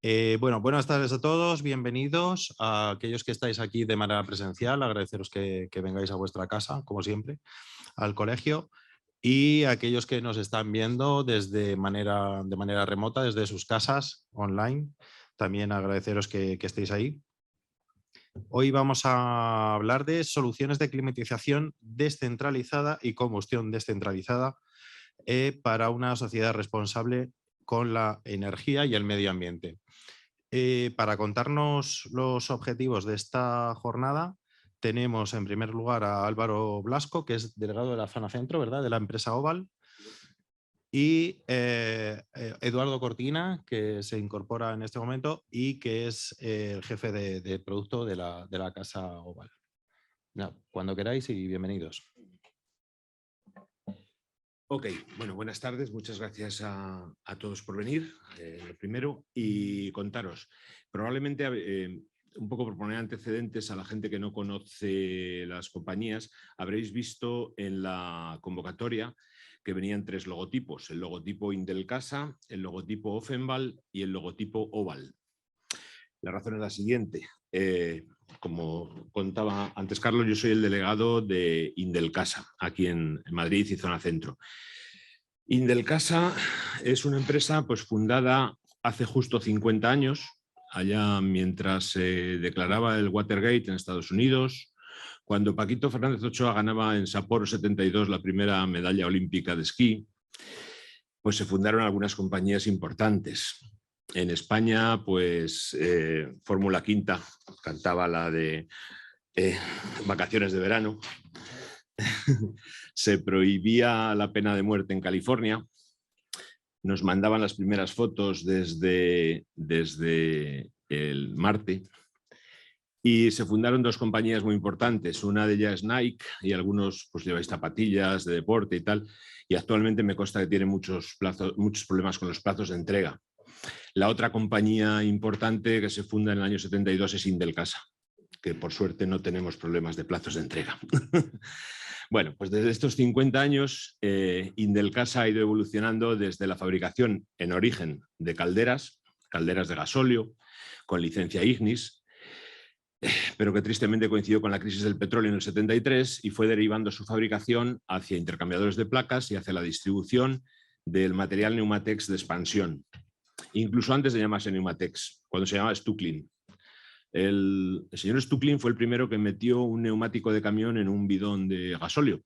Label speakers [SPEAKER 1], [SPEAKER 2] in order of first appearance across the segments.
[SPEAKER 1] Bueno, buenas tardes a todos, bienvenidos a aquellos que estáis aquí de manera presencial, agradeceros que vengáis a vuestra casa, como siempre, al colegio, y a aquellos que nos están viendo de manera remota, desde sus casas, online, también agradeceros que estéis ahí. Hoy vamos a hablar de soluciones de climatización descentralizada y combustión descentralizada para una sociedad responsable con la energía y el medio ambiente. Para contarnos los objetivos de esta jornada, tenemos en primer lugar a Álvaro Blasco, que es delegado de la Zona Centro, ¿verdad?, de la empresa Oval, y Eduardo Cortina, que se incorpora en este momento y que es el jefe de producto de la casa Oval. Ya, cuando queráis y bienvenidos.
[SPEAKER 2] Ok, bueno, buenas tardes, muchas gracias a todos por venir, lo primero, y contaros. Probablemente, un poco por poner antecedentes a la gente que no conoce las compañías, habréis visto en la convocatoria que venían 3 logotipos, el logotipo Indelcasa, el logotipo Offenbal y el logotipo Oval. La razón es la siguiente. Como contaba antes Carlos, yo soy el delegado de Indelcasa, aquí en Madrid y Zona Centro. Indelcasa es una empresa pues, fundada hace justo 50 años, allá mientras se declaraba el Watergate en Estados Unidos, cuando Paquito Fernández Ochoa ganaba en Sapporo 72 la primera medalla olímpica de esquí, pues se fundaron algunas compañías importantes. En España, pues Fórmula Quinta, cantaba la de Vacaciones de Verano. Se prohibía la pena de muerte en California. Nos mandaban las primeras fotos desde el Marte. Y se fundaron 2 compañías muy importantes. Una de ellas Nike, y algunos pues lleváis zapatillas de deporte y tal. Y actualmente me consta que tiene muchos problemas con los plazos de entrega. La otra compañía importante que se funda en el año 72 es Indelcasa, que por suerte no tenemos problemas de plazos de entrega. Bueno, pues desde estos 50 años, Indelcasa ha ido evolucionando desde la fabricación en origen de calderas de gasóleo, con licencia Ignis, pero que tristemente coincidió con la crisis del petróleo en el 73 y fue derivando su fabricación hacia intercambiadores de placas y hacia la distribución del material Neumatex de expansión, incluso antes de llamarse Neumatex, cuando se llamaba Stucklin. El señor Stucklin fue el primero que metió un neumático de camión en un bidón de gasóleo,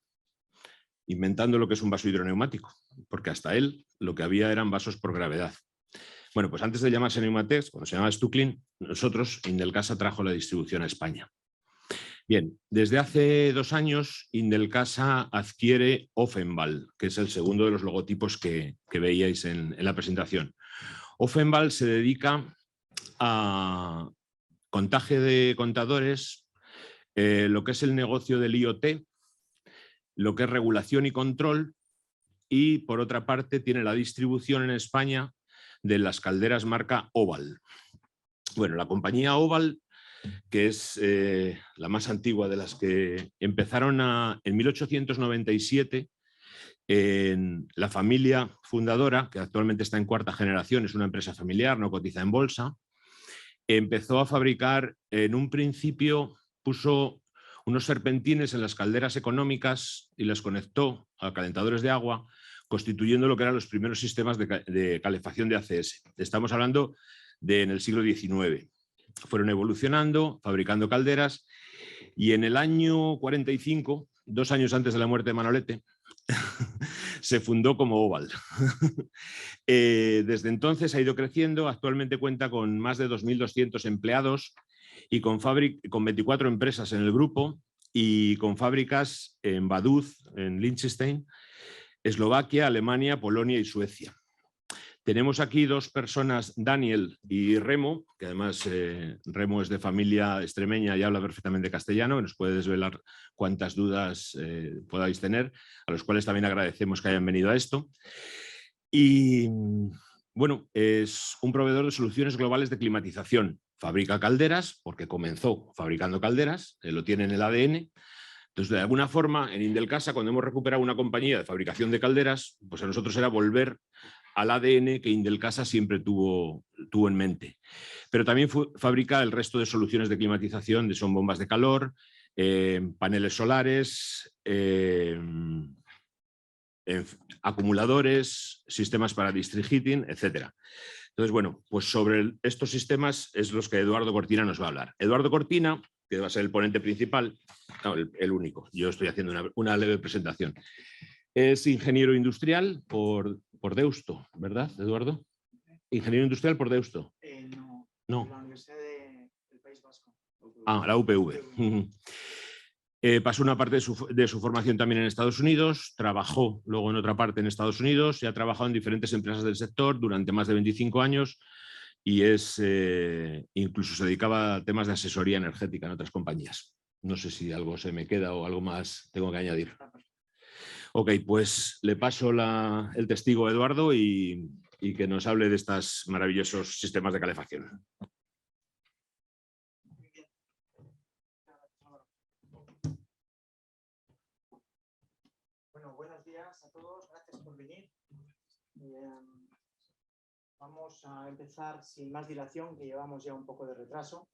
[SPEAKER 2] inventando lo que es un vaso hidroneumático, porque hasta él lo que había eran vasos por gravedad. Bueno, pues antes de llamarse Neumatex, cuando se llamaba Stucklin, nosotros, Indelcasa trajo la distribución a España. Bien, desde hace 2 años, Indelcasa adquiere Offenbal, que es el segundo de los logotipos que veíais en la presentación. Offenbal se dedica a contaje de contadores, lo que es el negocio del IoT, lo que es regulación y control, y por otra parte tiene la distribución en España de las calderas marca Oval. Bueno, la compañía Oval, que es la más antigua de las que empezaron en 1897, en la familia fundadora, que actualmente está en 4ª generación, es una empresa familiar, no cotiza en bolsa, empezó a fabricar, en un principio puso unos serpentines en las calderas económicas y los conectó a calentadores de agua, constituyendo lo que eran los primeros sistemas de calefacción de ACS. Estamos hablando de en el siglo XIX. Fueron evolucionando, fabricando calderas, y en el año 45, 2 años antes de la muerte de Manolete, se fundó como Oval. Desde entonces ha ido creciendo, actualmente cuenta con más de 2.200 empleados y con 24 empresas en el grupo y con fábricas en Vaduz, en Liechtenstein, Eslovaquia, Alemania, Polonia y Suecia. Tenemos aquí 2 personas, Daniel y Remo, que además Remo es de familia extremeña y habla perfectamente castellano, nos puede desvelar cuantas dudas podáis tener, a los cuales también agradecemos que hayan venido a esto. Y bueno, es un proveedor de soluciones globales de climatización. Fabrica calderas, porque comenzó fabricando calderas, lo tiene en el ADN. Entonces, de alguna forma, en Indelcasa, cuando hemos recuperado una compañía de fabricación de calderas, pues a nosotros era volver al ADN que Indelcasa siempre tuvo en mente. Pero también fabrica el resto de soluciones de climatización, son bombas de calor, paneles solares, acumuladores, sistemas para district heating, etc. Entonces, bueno, pues sobre estos sistemas es los que Eduardo Cortina nos va a hablar. Eduardo Cortina, que va a ser el ponente principal, no, el único, yo estoy haciendo una leve presentación. Es ingeniero industrial por Deusto, ¿verdad, Eduardo? Ingeniero industrial por Deusto. No.
[SPEAKER 3] La Universidad del País Vasco.
[SPEAKER 2] Ah, la UPV. Pasó una parte de su formación también en Estados Unidos, trabajó luego en otra parte en Estados Unidos y ha trabajado en diferentes empresas del sector durante más de 25 años y incluso se dedicaba a temas de asesoría energética en otras compañías. No sé si algo se me queda o algo más tengo que añadir. Ok, pues le paso el testigo a Eduardo y que nos hable de estos maravillosos sistemas de calefacción.
[SPEAKER 3] Bueno, buenos días a todos, gracias por venir. Vamos a empezar sin más dilación, que llevamos ya un poco de retraso.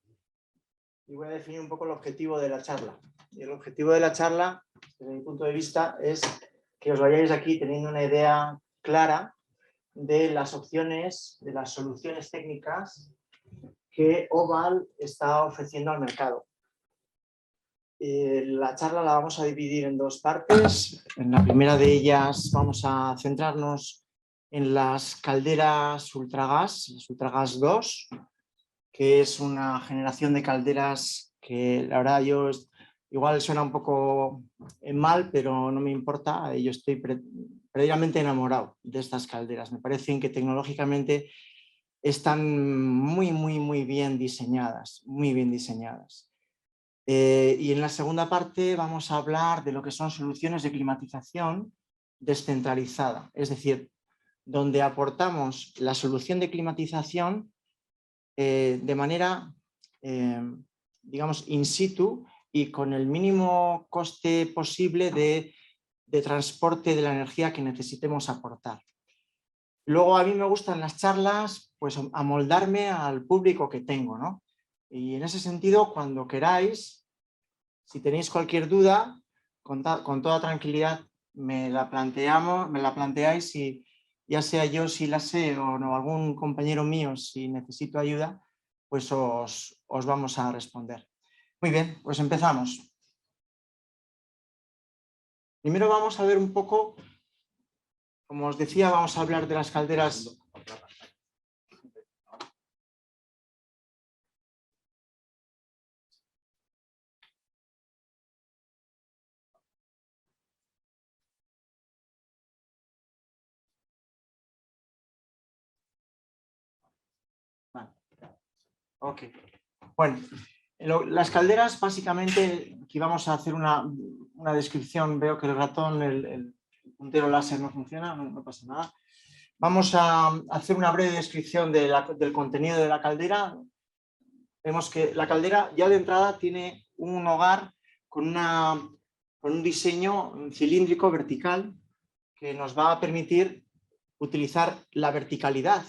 [SPEAKER 3] Y voy a definir un poco el objetivo de la charla. Y el objetivo de la charla, desde mi punto de vista, es que os vayáis aquí teniendo una idea clara de las opciones, de las soluciones técnicas que Oval está ofreciendo al mercado. La charla la vamos a dividir en dos partes. En la primera de ellas vamos a centrarnos en las calderas Ultragas, las Ultragas 2, que es una generación de calderas que la verdad yo igual suena un poco mal, pero no me importa. Yo estoy previamente enamorado de estas calderas. Me parecen que tecnológicamente están muy bien diseñadas, muy bien diseñadas. Y en la segunda parte vamos a hablar de lo que son soluciones de climatización descentralizada, es decir, donde aportamos la solución de climatización de manera, digamos, in situ y con el mínimo coste posible de transporte de la energía que necesitemos aportar. Luego a mí me gustan las charlas, pues amoldarme al público que tengo, ¿no? Y en ese sentido, cuando queráis, si tenéis cualquier duda, con toda tranquilidad me la planteáis y ya sea yo si la sé o no, algún compañero mío si necesito ayuda, pues os vamos a responder. Muy bien, pues empezamos. Primero vamos a ver un poco, como os decía, vamos a hablar de las calderas. Vale. Ok. Bueno, las calderas básicamente, aquí vamos a hacer una descripción. Veo que el ratón, el puntero láser no funciona, no pasa nada. Vamos a hacer una breve descripción del contenido de la caldera. Vemos que la caldera ya de entrada tiene un hogar con un diseño cilíndrico vertical que nos va a permitir utilizar la verticalidad,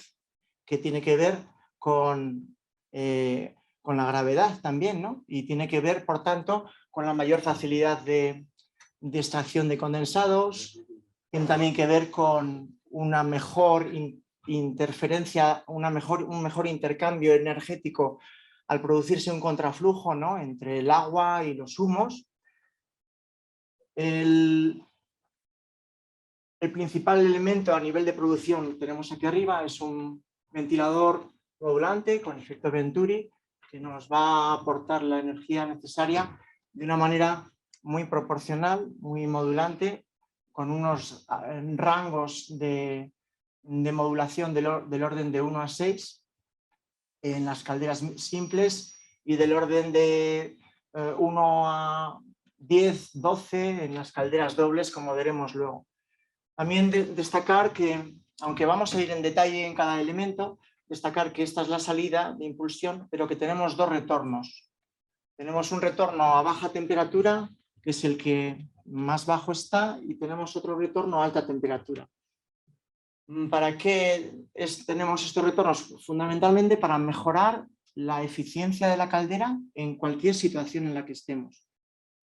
[SPEAKER 3] que tiene que ver con la gravedad también, ¿no? Y tiene que ver, por tanto, con la mayor facilidad de extracción de condensados, tiene también que ver con una mejor interferencia, un mejor intercambio energético al producirse un contraflujo, ¿no?, entre el agua y los humos. El principal elemento a nivel de producción tenemos aquí arriba es un ventilador modulante con efecto Venturi que nos va a aportar la energía necesaria de una manera muy proporcional, muy modulante, con unos rangos de modulación del orden de 1 a 6 en las calderas simples y del orden de 1 a 10, 12 en las calderas dobles, como veremos luego. También destacar que, aunque vamos a ir en detalle en cada elemento, destacar que esta es la salida de impulsión, pero que tenemos dos retornos. Tenemos un retorno a baja temperatura, que es el que más bajo está, y tenemos otro retorno a alta temperatura. ¿Para qué tenemos estos retornos? Fundamentalmente para mejorar la eficiencia de la caldera en cualquier situación en la que estemos.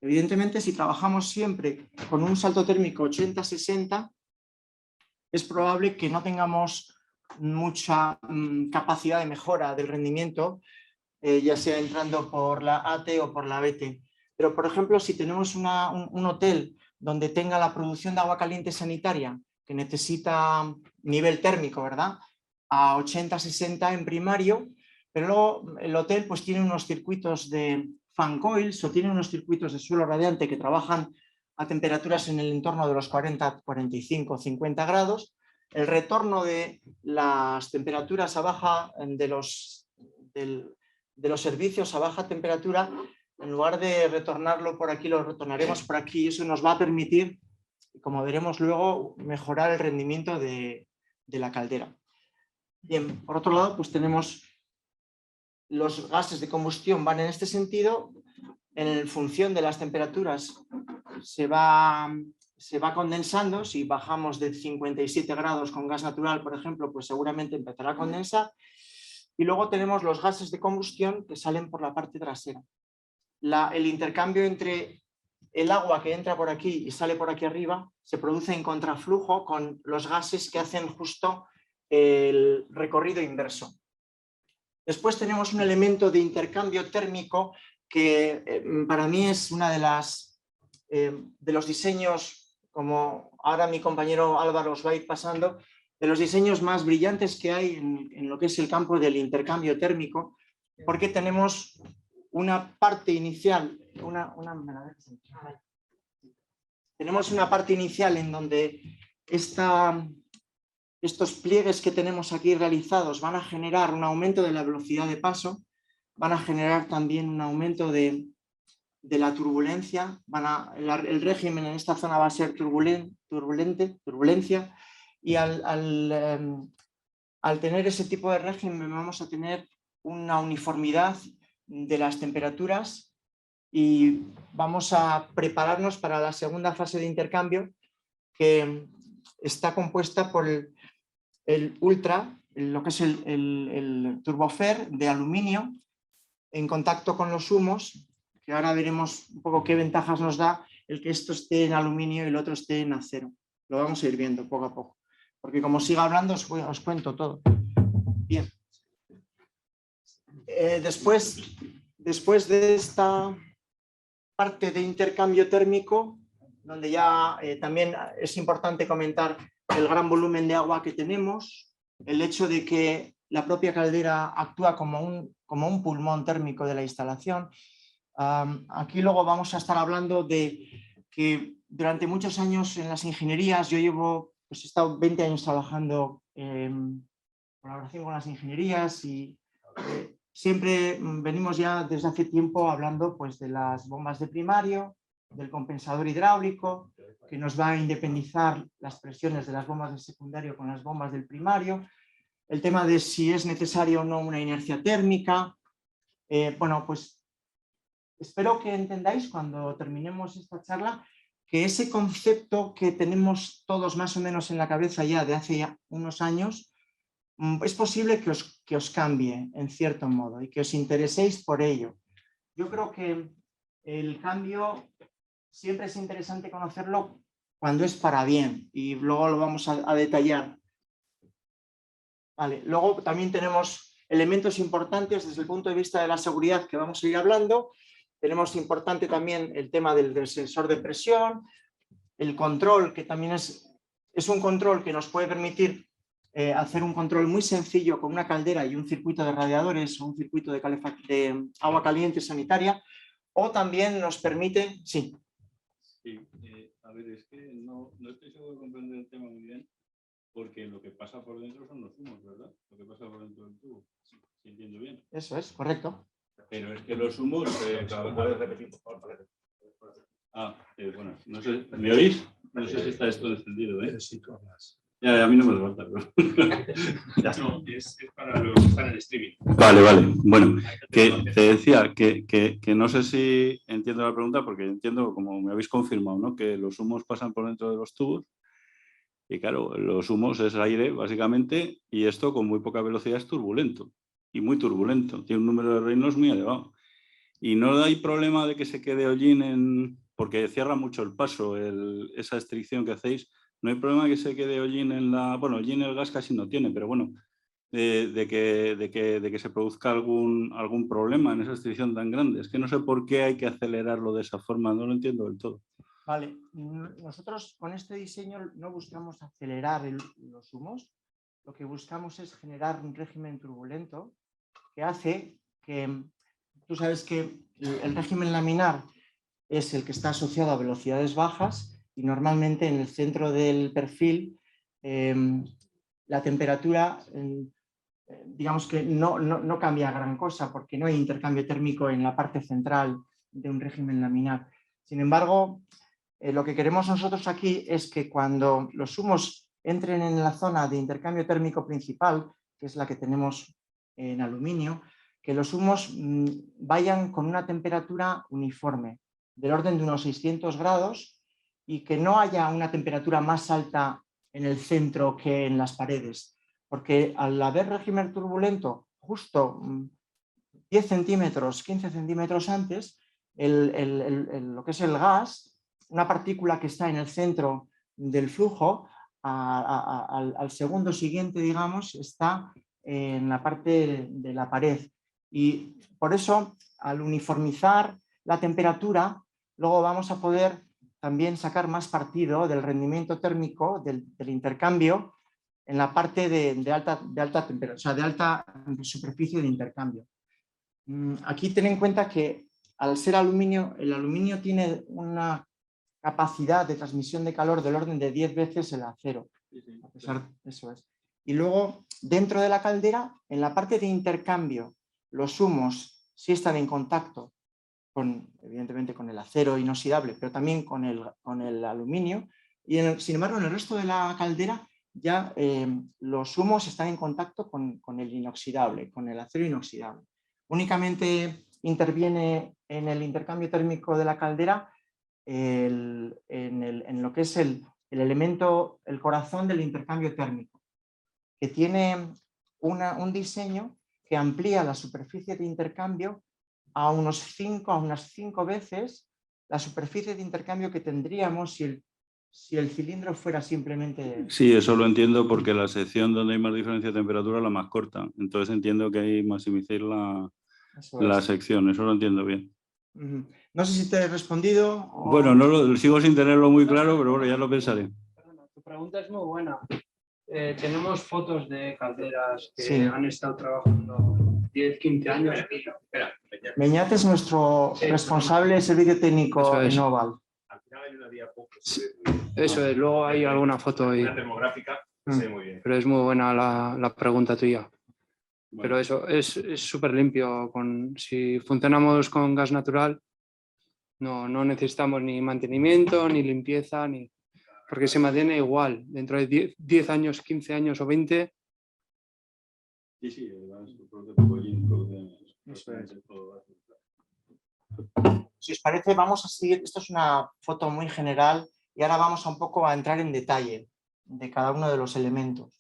[SPEAKER 3] Evidentemente, si trabajamos siempre con un salto térmico 80-60, es probable que no tengamos mucha capacidad de mejora del rendimiento, ya sea entrando por la AT o por la BT. Pero, por ejemplo, si tenemos un hotel donde tenga la producción de agua caliente sanitaria, que necesita nivel térmico, ¿verdad?, a 80-60 en primario, pero luego el hotel pues tiene unos circuitos de fan coils o tiene unos circuitos de suelo radiante que trabajan a temperaturas en el entorno de los 40, 45, 50 grados, el retorno de las temperaturas a baja, de los servicios a baja temperatura, en lugar de retornarlo por aquí, lo retornaremos por aquí, y eso nos va a permitir, como veremos luego, mejorar el rendimiento de la caldera. Bien, por otro lado, pues tenemos los gases de combustión, van en este sentido, en función de las temperaturas se va condensando. Si bajamos de 57 grados con gas natural, por ejemplo, pues seguramente empezará a condensar. Y luego tenemos los gases de combustión que salen por la parte trasera. El intercambio entre el agua que entra por aquí y sale por aquí arriba se produce en contraflujo con los gases que hacen justo el recorrido inverso. Después tenemos un elemento de intercambio térmico que para mí es una de los diseños, como ahora mi compañero Álvaro os va a ir pasando, de los diseños más brillantes que hay en lo que es el campo del intercambio térmico, porque tenemos una parte inicial, tenemos una parte inicial en donde estos pliegues que tenemos aquí realizados van a generar un aumento de la velocidad de paso, van a generar también un aumento de la turbulencia, el régimen en esta zona va a ser turbulencia, y al tener ese tipo de régimen vamos a tener una uniformidad de las temperaturas y vamos a prepararnos para la segunda fase de intercambio, que está compuesta por el ultra, lo que es el turbofer de aluminio en contacto con los humos, que ahora veremos un poco qué ventajas nos da el que esto esté en aluminio y el otro esté en acero. Lo vamos a ir viendo poco a poco, porque como siga hablando os cuento todo. Bien. Después de esta parte de intercambio térmico, donde ya también es importante comentar el gran volumen de agua que tenemos, el hecho de que la propia caldera actúa como un pulmón térmico de la instalación. Aquí luego vamos a estar hablando de que durante muchos años en las ingenierías, yo he estado 20 años trabajando en colaboración con las ingenierías y siempre venimos ya desde hace tiempo hablando pues, de las bombas de primario, del compensador hidráulico, que nos va a independizar las presiones de las bombas de secundario con las bombas del primario, el tema de si es necesaria o no una inercia térmica. Bueno, pues espero que entendáis cuando terminemos esta charla que ese concepto que tenemos todos más o menos en la cabeza ya de hace ya unos años, es posible que os cambie en cierto modo y que os intereséis por ello. Yo creo que el cambio siempre es interesante conocerlo cuando es para bien y luego lo vamos a detallar. Vale. Luego también tenemos elementos importantes desde el punto de vista de la seguridad que vamos a ir hablando. Tenemos importante también el tema del sensor de presión, el control, que también es un control que nos puede permitir hacer un control muy sencillo con una caldera y un circuito de radiadores o un circuito de agua caliente sanitaria, o también nos permite... Sí.
[SPEAKER 4] Sí, a ver, es que no estoy seguro de comprender el tema muy bien, porque lo que pasa por dentro son los humos, ¿verdad? Lo que pasa por dentro del tubo, si entiendo bien.
[SPEAKER 3] Eso es, correcto.
[SPEAKER 4] Pero es que los humos...
[SPEAKER 5] ¿Puedes repetir, por favor?
[SPEAKER 4] Bueno, no sé, ¿me oís? No sé si está esto encendido, ¿eh?
[SPEAKER 1] Sí, tú hablas.
[SPEAKER 4] Ya, a mí no me falta, pero...
[SPEAKER 5] No, es para los que están en streaming.
[SPEAKER 4] Vale. Bueno, que te decía que no sé si entiendo la pregunta, porque entiendo, como me habéis confirmado, ¿no?, que los humos pasan por dentro de los tubos Y claro, los humos es aire, básicamente, y esto con muy poca velocidad es turbulento, y muy turbulento. Tiene un número de Reynolds muy elevado. Y no hay problema de que se quede hollín porque cierra mucho el paso, esa estricción que hacéis. No hay problema de que se quede hollín en la... Bueno, hollín el gas casi no tiene, pero bueno, de que se produzca algún problema en esa estricción tan grande. Es que no sé por qué hay que acelerarlo de esa forma, no lo entiendo del todo.
[SPEAKER 3] Vale, nosotros con este diseño no buscamos acelerar los humos, lo que buscamos es generar un régimen turbulento que hace que, tú sabes que el régimen laminar es el que está asociado a velocidades bajas y normalmente en el centro del perfil la temperatura digamos que no cambia gran cosa porque no hay intercambio térmico en la parte central de un régimen laminar. Sin embargo, lo que queremos nosotros aquí es que cuando los humos entren en la zona de intercambio térmico principal, que es la que tenemos en aluminio, que los humos vayan con una temperatura uniforme, del orden de unos 600 grados, y que no haya una temperatura más alta en el centro que en las paredes. Porque al haber régimen turbulento justo 10 centímetros, 15 centímetros antes, lo que es el gas, una partícula que está en el centro del flujo, al segundo siguiente, digamos, está en la parte de la pared. Y por eso, al uniformizar la temperatura, luego vamos a poder también sacar más partido del rendimiento térmico del intercambio en la parte de alta temperatura, o sea, de alta superficie de intercambio. Aquí ten en cuenta que al ser aluminio, el aluminio tiene una capacidad de transmisión de calor del orden de 10 veces el acero. A pesar, eso es. Y luego, dentro de la caldera, en la parte de intercambio, los humos sí están en contacto evidentemente con el acero inoxidable, pero también con el aluminio. Y sin embargo, en el resto de la caldera ya los humos están en contacto con el inoxidable, con el acero inoxidable. Únicamente interviene en el intercambio térmico de la caldera en lo que es el elemento, el corazón del intercambio térmico, que tiene un diseño que amplía la superficie de intercambio a unas 5 veces la superficie de intercambio que tendríamos si el cilindro fuera simplemente...
[SPEAKER 4] Sí, eso lo entiendo porque la sección donde hay más diferencia de temperatura es la más corta. Entonces entiendo que hay maximizar la sección, eso lo entiendo bien.
[SPEAKER 3] No sé si te he respondido. O...
[SPEAKER 4] Bueno, sigo sin tenerlo muy claro, pero bueno, ya lo pensaré.
[SPEAKER 6] Tu pregunta es muy buena. Tenemos fotos de calderas que
[SPEAKER 3] Sí.
[SPEAKER 6] han estado trabajando 10, 15 años.
[SPEAKER 3] Meñat es nuestro responsable de servicio técnico en Oval.
[SPEAKER 5] Al final hay una diapo que
[SPEAKER 6] Sí.
[SPEAKER 5] se ve muy bien.
[SPEAKER 6] Eso es, luego hay alguna foto ahí.
[SPEAKER 5] Una termográfica que se ve muy bien.
[SPEAKER 6] Pero es muy buena la pregunta tuya.
[SPEAKER 4] Bueno.
[SPEAKER 6] Pero eso es súper limpio. Si funcionamos con gas natural, no necesitamos ni mantenimiento, ni limpieza, porque se mantiene igual. Dentro de 10 años, 15 años o 20.
[SPEAKER 4] Sí, además, produce pollín, produce todo.
[SPEAKER 3] Si os parece, vamos a seguir. Esto es una foto muy general y ahora vamos un poco a entrar en detalle de cada uno de los elementos.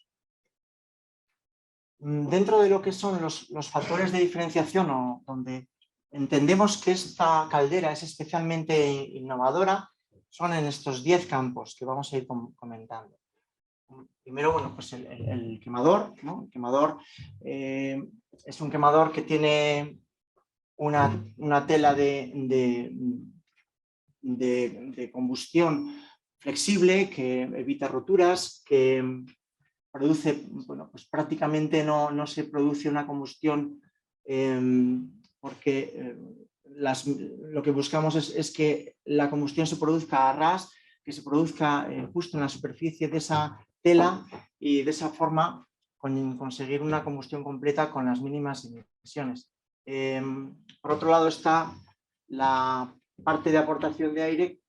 [SPEAKER 3] Dentro de lo que son los factores de diferenciación, o donde entendemos que esta caldera es especialmente innovadora, son en estos 10 campos que vamos a ir comentando. Primero, bueno, pues el quemador, ¿no? El quemador es un quemador que tiene una tela de combustión flexible que evita roturas, que produce, bueno, pues prácticamente no se produce una combustión porque lo que buscamos es que la combustión se produzca a ras, que se produzca justo en la superficie de esa tela y de esa forma conseguir una combustión completa con las mínimas emisiones. Por otro lado está la parte de aportación de aire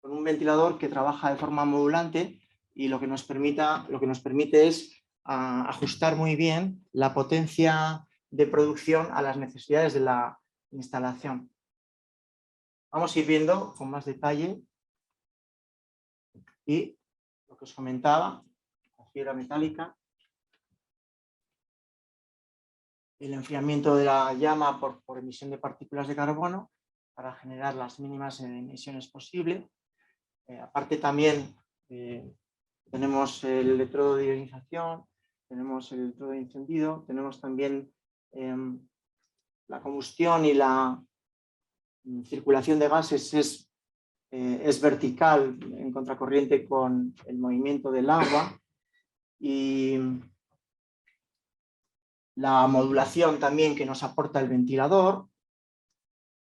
[SPEAKER 3] con un ventilador que trabaja de forma modulante y lo que nos permite es ajustar muy bien la potencia de producción a las necesidades de la instalación. Vamos a ir viendo con más detalle y que os comentaba, la fibra metálica, el enfriamiento de la llama por emisión de partículas de carbono para generar las mínimas emisiones posibles. Aparte también tenemos el electrodo de ionización, tenemos el electrodo de encendido, tenemos también la combustión y la circulación de gases es vertical en contracorriente con el movimiento del agua, y la modulación también que nos aporta el ventilador,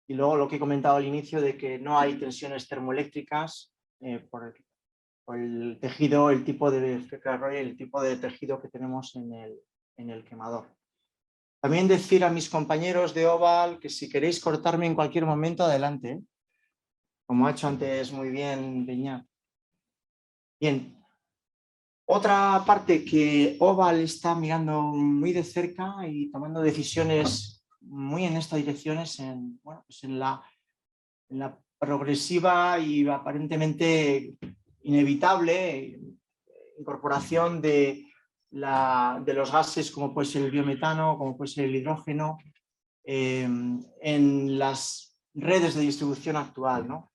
[SPEAKER 3] y luego lo que he comentado al inicio de que no hay tensiones termoeléctricas por el tejido, el tipo de el tipo de tejido que tenemos en el quemador. También decir a mis compañeros de Oval que si queréis cortarme en cualquier momento, adelante, ¿eh? Como ha hecho antes muy bien Beñat. Bien. Otra parte que Oval está mirando muy de cerca y tomando decisiones muy en esta dirección es en la progresiva y aparentemente inevitable incorporación de los gases como puede ser el biometano, como puede ser el hidrógeno, en las redes de distribución actual, ¿no?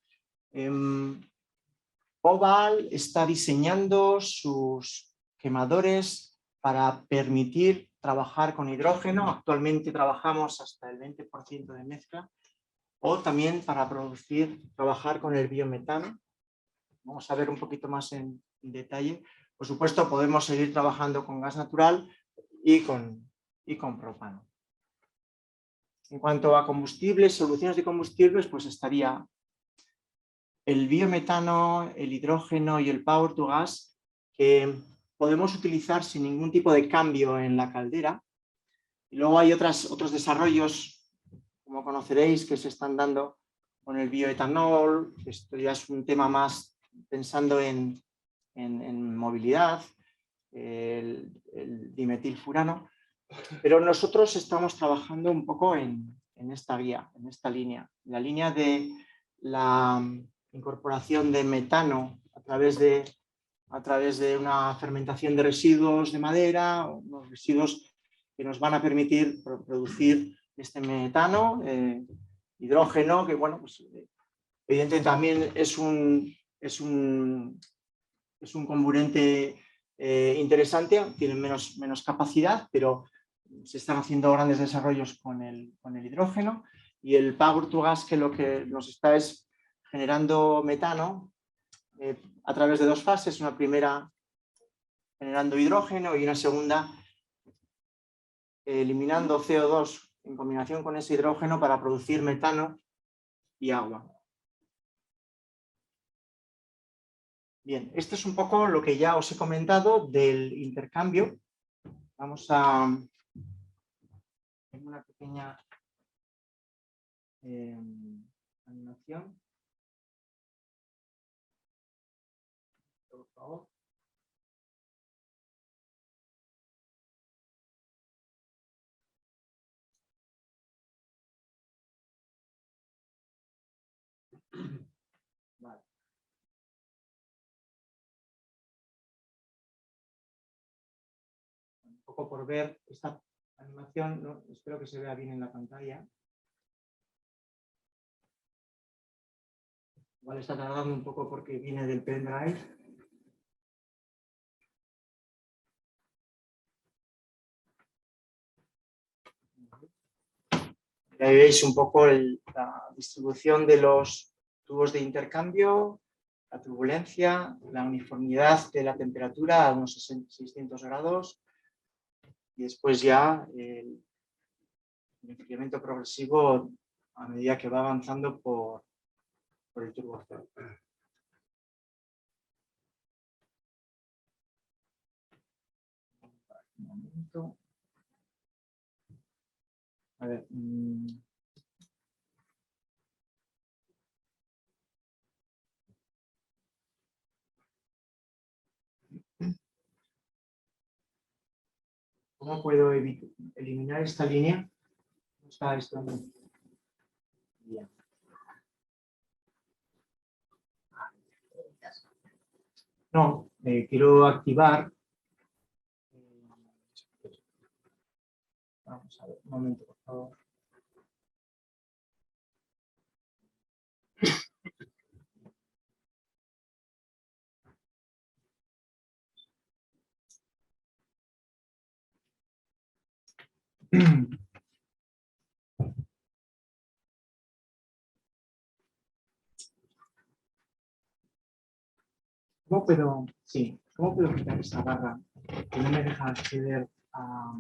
[SPEAKER 3] Oval está diseñando sus quemadores para permitir trabajar con hidrógeno. Actualmente trabajamos hasta el 20% de mezcla, o también para trabajar con el biometano. Vamos a ver un poquito más en detalle. Por supuesto, podemos seguir trabajando con gas natural y con propano. En cuanto a combustibles, soluciones de combustibles, pues estaría el biometano, el hidrógeno y el power to gas, que podemos utilizar sin ningún tipo de cambio en la caldera. Y luego hay otros desarrollos, como conoceréis, que se están dando con el bioetanol. Esto ya es un tema más pensando en movilidad, el dimetilfurano. Pero nosotros estamos trabajando un poco en esta guía, en esta línea, la línea de la incorporación de metano a través de una fermentación de residuos de madera, unos residuos que nos van a permitir producir este metano, hidrógeno, que bueno, pues evidentemente también es un comburente interesante, tiene menos capacidad, pero se están haciendo grandes desarrollos con el hidrógeno, y el power to gas, que lo que nos está es generando metano a través de dos fases, una primera generando hidrógeno y una segunda eliminando CO2 en combinación con ese hidrógeno para producir metano y agua. Bien, esto es un poco lo que ya os he comentado del intercambio. Vamos a una pequeña animación. Por favor. Vale. Un poco por ver esta animación, ¿no? Espero que se vea bien en la pantalla. Igual está tardando un poco porque viene del pendrive. Y ahí veis un poco la distribución de los tubos de intercambio, la turbulencia, la uniformidad de la temperatura a unos 600 grados, y después ya el enfriamiento progresivo a medida que va avanzando por el turbocel. Un momento. A ver. ¿Cómo puedo eliminar esta línea? ¿Cómo está esto? Bien. No, quiero activar. Vamos a ver, un momento, por favor. ¿Cómo puedo, sí, cómo puedo quitar esa barra que no me deja acceder a...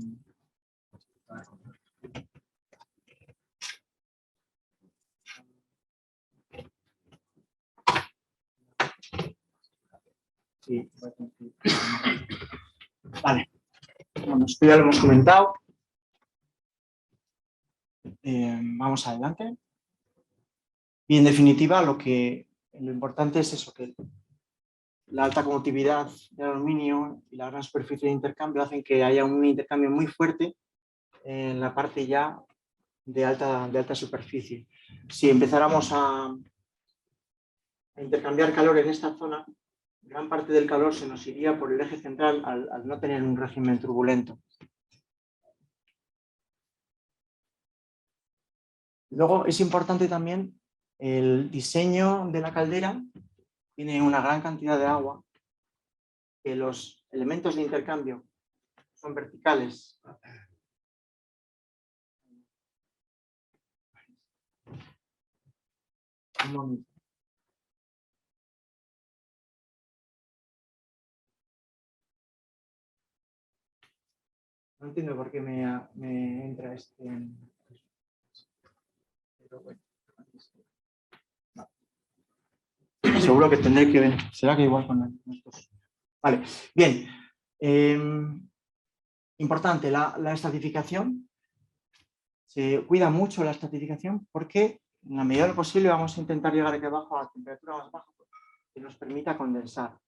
[SPEAKER 3] Sí, vale. Bueno, esto ya lo hemos comentado. Vamos adelante. Y en definitiva, lo importante es eso, que la alta conductividad del aluminio y la gran superficie de intercambio hacen que haya un intercambio muy fuerte en la parte ya de alta superficie. Si empezáramos a intercambiar calor en esta zona, gran parte del calor se nos iría por el eje central al no tener un régimen turbulento. Luego es importante también el diseño de la caldera. Tiene una gran cantidad de agua, que los elementos de intercambio son verticales. Un momento. No entiendo por qué me entra este... Pero bueno. Seguro que tendré que ver. ¿Será que igual con estos? Vale, bien. Importante, la estratificación. Se cuida mucho la estratificación porque en la medida de lo posible vamos a intentar llegar aquí abajo a la temperatura más baja que nos permita condensar.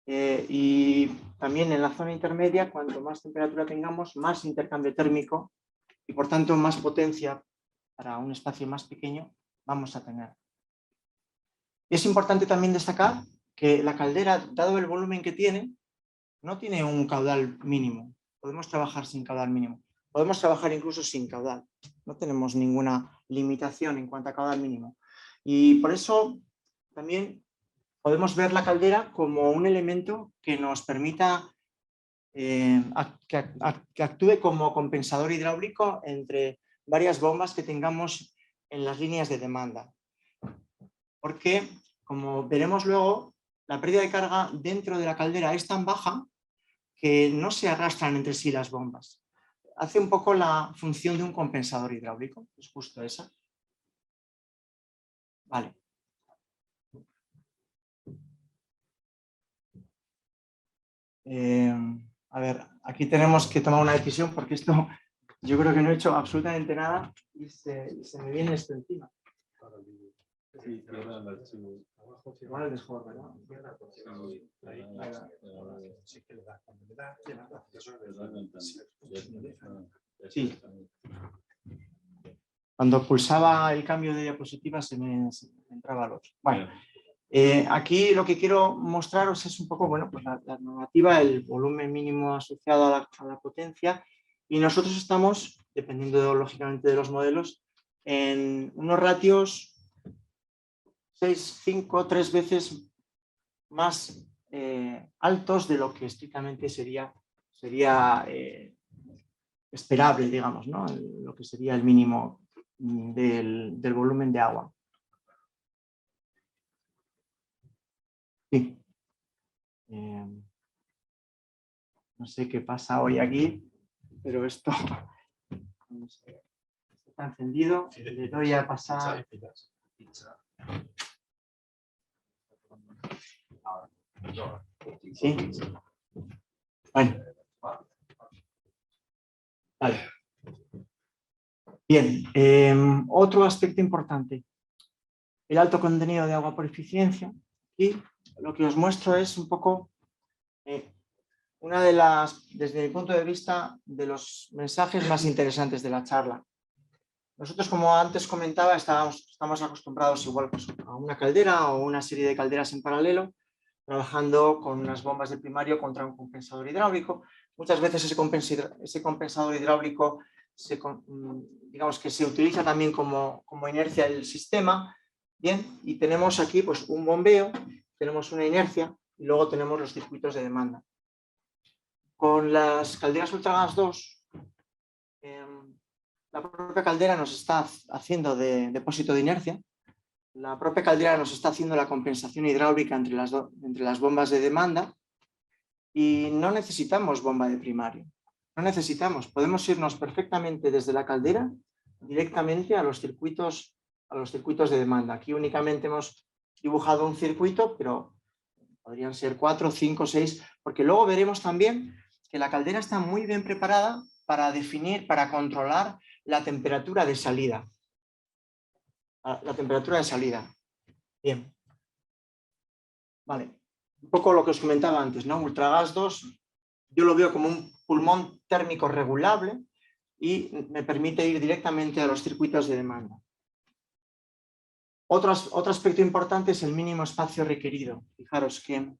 [SPEAKER 3] Y también en la zona intermedia, cuanto más temperatura tengamos, más intercambio térmico y por tanto más potencia para un espacio más pequeño vamos a tener. Es importante también destacar que la caldera, dado el volumen que tiene, no tiene un caudal mínimo. Podemos trabajar sin caudal mínimo. Podemos trabajar incluso sin caudal. No tenemos ninguna limitación en cuanto a caudal mínimo. Y por eso también podemos ver la caldera como un elemento que nos permita que actúe como compensador hidráulico entre varias bombas que tengamos en las líneas de demanda. Porque, como veremos luego, la pérdida de carga dentro de la caldera es tan baja que no se arrastran entre sí las bombas. Hace un poco la función de un compensador hidráulico, es justo esa. Vale. A ver, aquí tenemos que tomar una decisión porque esto yo creo que no he hecho absolutamente nada y se me viene esto encima. Sí, igual es mejor, ¿verdad? Sí. Cuando pulsaba el cambio de diapositiva se me entraba el otro. Bueno, aquí lo que quiero mostraros es un poco, bueno, pues la normativa, el volumen mínimo asociado a la potencia, y nosotros estamos, dependiendo lógicamente de los modelos, en unos ratios 6, 5, 3 veces más altos de lo que estrictamente sería esperable, digamos, ¿no? Lo que sería el mínimo del volumen de agua. Sí. No sé qué pasa hoy aquí, pero esto está encendido. Le doy a pasar. Sí. Bueno. Vale. Bien. Otro aspecto importante. El alto contenido de agua por eficiencia. Y lo que os muestro es un poco una de las, desde mi punto de vista, de los mensajes más interesantes de la charla. Nosotros, como antes comentaba, estamos acostumbrados igual pues, a una caldera o una serie de calderas en paralelo, trabajando con unas bombas de primario contra un compensador hidráulico. Muchas veces ese compensador hidráulico digamos que se utiliza también como inercia del sistema. Bien, y tenemos aquí pues, un bombeo, tenemos una inercia y luego tenemos los circuitos de demanda. Con las calderas Ultragas 2, la propia caldera nos está haciendo de depósito de inercia. La propia caldera nos está haciendo la compensación hidráulica entre las bombas de demanda y no necesitamos bomba de primario. No necesitamos, podemos irnos perfectamente desde la caldera directamente a los circuitos de demanda. Aquí únicamente hemos dibujado un circuito, pero podrían ser 4, 5, 6, porque luego veremos también que la caldera está muy bien preparada para controlar la temperatura de salida. La temperatura de salida. Bien. Vale. Un poco lo que os comentaba antes, ¿no? Ultragas 2, yo lo veo como un pulmón térmico regulable y me permite ir directamente a los circuitos de demanda. Otro aspecto importante es el mínimo espacio requerido. Fijaros que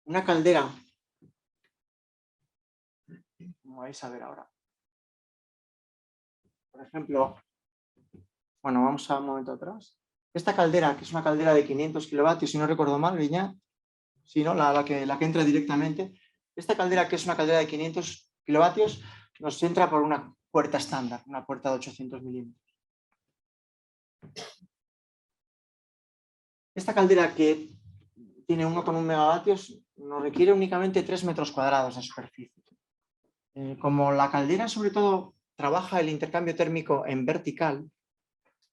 [SPEAKER 3] una caldera, como vais a ver ahora, por ejemplo, bueno, vamos a un momento atrás. Esta caldera, que es una caldera de 500 kilovatios, si no recuerdo mal, Viña, sí, ¿no? la que entra directamente. Esta caldera, que es una caldera de 500 kilovatios, nos entra por una puerta estándar, una puerta de 800 milímetros. Esta caldera, que tiene 1,1 megavatios, nos requiere únicamente 3 metros cuadrados de superficie. Como la caldera, sobre todo, trabaja el intercambio térmico en vertical,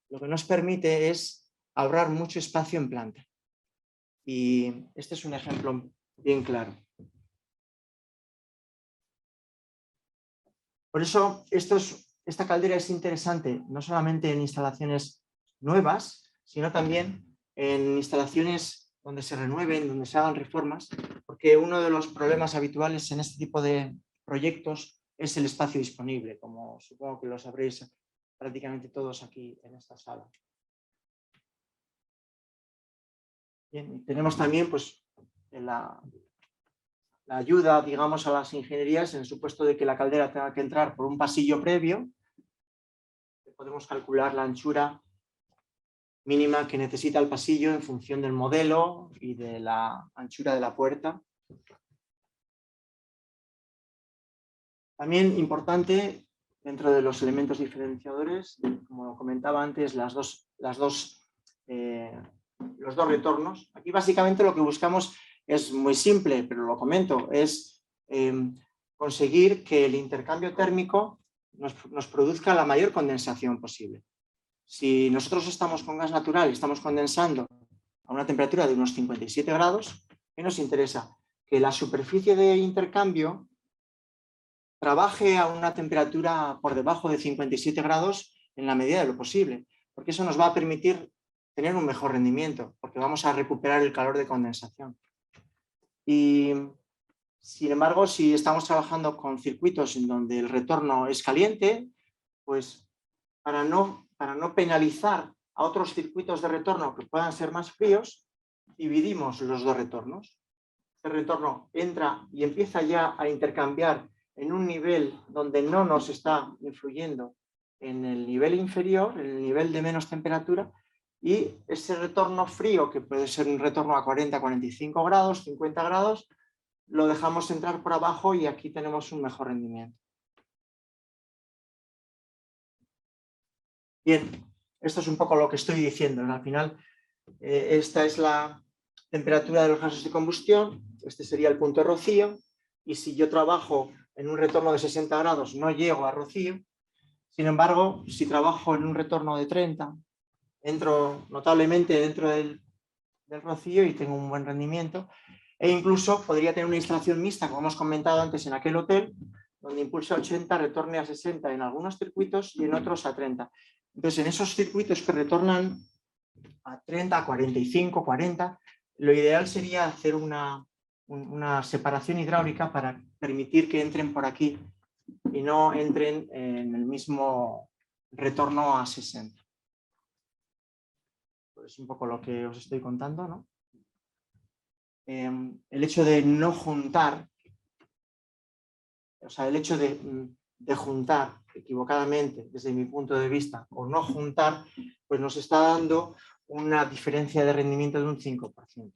[SPEAKER 3] lo que nos permite es ahorrar mucho espacio en planta. Y este es un ejemplo bien claro. Por eso, esta caldera es interesante no solamente en instalaciones nuevas, sino también en instalaciones donde se renueven, donde se hagan reformas, porque uno de los problemas habituales en este tipo de proyectos es el espacio disponible, como supongo que lo sabréis prácticamente todos aquí en esta sala. Bien, tenemos también pues, la ayuda, digamos, a las ingenierías en el supuesto de que la caldera tenga que entrar por un pasillo previo. Podemos calcular la anchura mínima que necesita el pasillo en función del modelo y de la anchura de la puerta. También importante, dentro de los elementos diferenciadores, como comentaba antes, los dos retornos. Aquí básicamente lo que buscamos es muy simple, pero lo comento, es conseguir que el intercambio térmico nos produzca la mayor condensación posible. Si nosotros estamos con gas natural y estamos condensando a una temperatura de unos 57 grados, ¿qué nos interesa? Que la superficie de intercambio trabaje a una temperatura por debajo de 57 grados en la medida de lo posible, porque eso nos va a permitir tener un mejor rendimiento, porque vamos a recuperar el calor de condensación. Y, sin embargo, si estamos trabajando con circuitos en donde el retorno es caliente, pues para no penalizar a otros circuitos de retorno que puedan ser más fríos, dividimos los dos retornos. Este retorno entra y empieza ya a intercambiar en un nivel donde no nos está influyendo en el nivel inferior, en el nivel de menos temperatura, y ese retorno frío, que puede ser un retorno a 40, 45 grados, 50 grados, lo dejamos entrar por abajo y aquí tenemos un mejor rendimiento. Bien, esto es un poco lo que estoy diciendo. Al final, esta es la temperatura de los gases de combustión, este sería el punto de rocío, y si yo trabajo en un retorno de 60 grados no llego a rocío. Sin embargo, si trabajo en un retorno de 30, entro notablemente dentro del rocío y tengo un buen rendimiento, e incluso podría tener una instalación mixta, como hemos comentado antes en aquel hotel, donde impulso a 80 retorne a 60 en algunos circuitos y en otros a 30. Entonces, en esos circuitos que retornan a 30, 45, 40, lo ideal sería hacer una separación hidráulica para permitir que entren por aquí y no entren en el mismo retorno a 60. Pues es un poco lo que os estoy contando, ¿no? el hecho de no juntar, o sea, el hecho de juntar equivocadamente, desde mi punto de vista, o no juntar, pues nos está dando una diferencia de rendimiento de un 5%.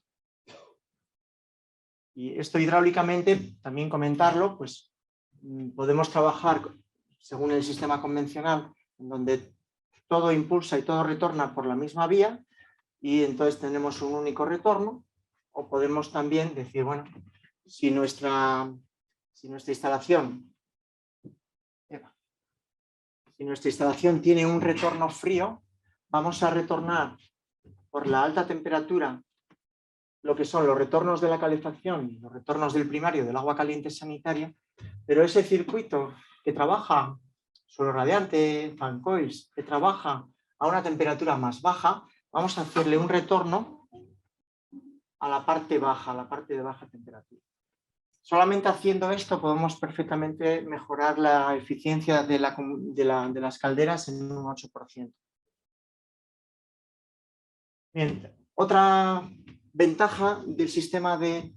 [SPEAKER 3] Y esto hidráulicamente, también comentarlo, pues podemos trabajar según el sistema convencional, en donde todo impulsa y todo retorna por la misma vía, y entonces tenemos un único retorno, o podemos también decir, bueno, si nuestra instalación tiene un retorno frío, vamos a retornar por la alta temperatura lo que son los retornos de la calefacción y los retornos del primario del agua caliente sanitaria, pero ese circuito que trabaja suelo radiante, fan coils, que trabaja a una temperatura más baja, vamos a hacerle un retorno a la parte baja, a la parte de baja temperatura. Solamente haciendo esto podemos perfectamente mejorar la eficiencia de las calderas en un 8%. Bien, otra ventaja del sistema de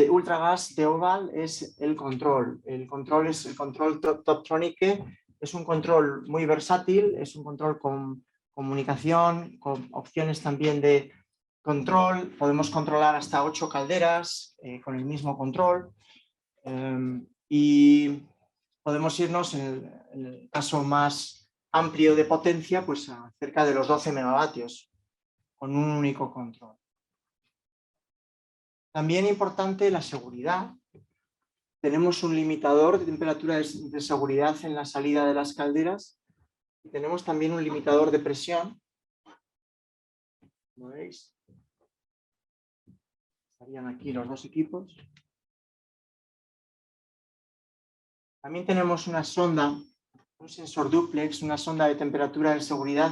[SPEAKER 3] ultragas de Oval es el control. El control es el control Toptronic, es un control muy versátil, es un control con comunicación, con opciones también de control. Podemos controlar hasta 8 calderas con el mismo control, y podemos irnos en el caso más amplio de potencia, pues a cerca de los 12 megavatios con un único control. También importante la seguridad. Tenemos un limitador de temperatura de seguridad en la salida de las calderas y tenemos también un limitador de presión. Como veis, estarían aquí los dos equipos. También tenemos una sonda, un sensor duplex, una sonda de temperatura de seguridad,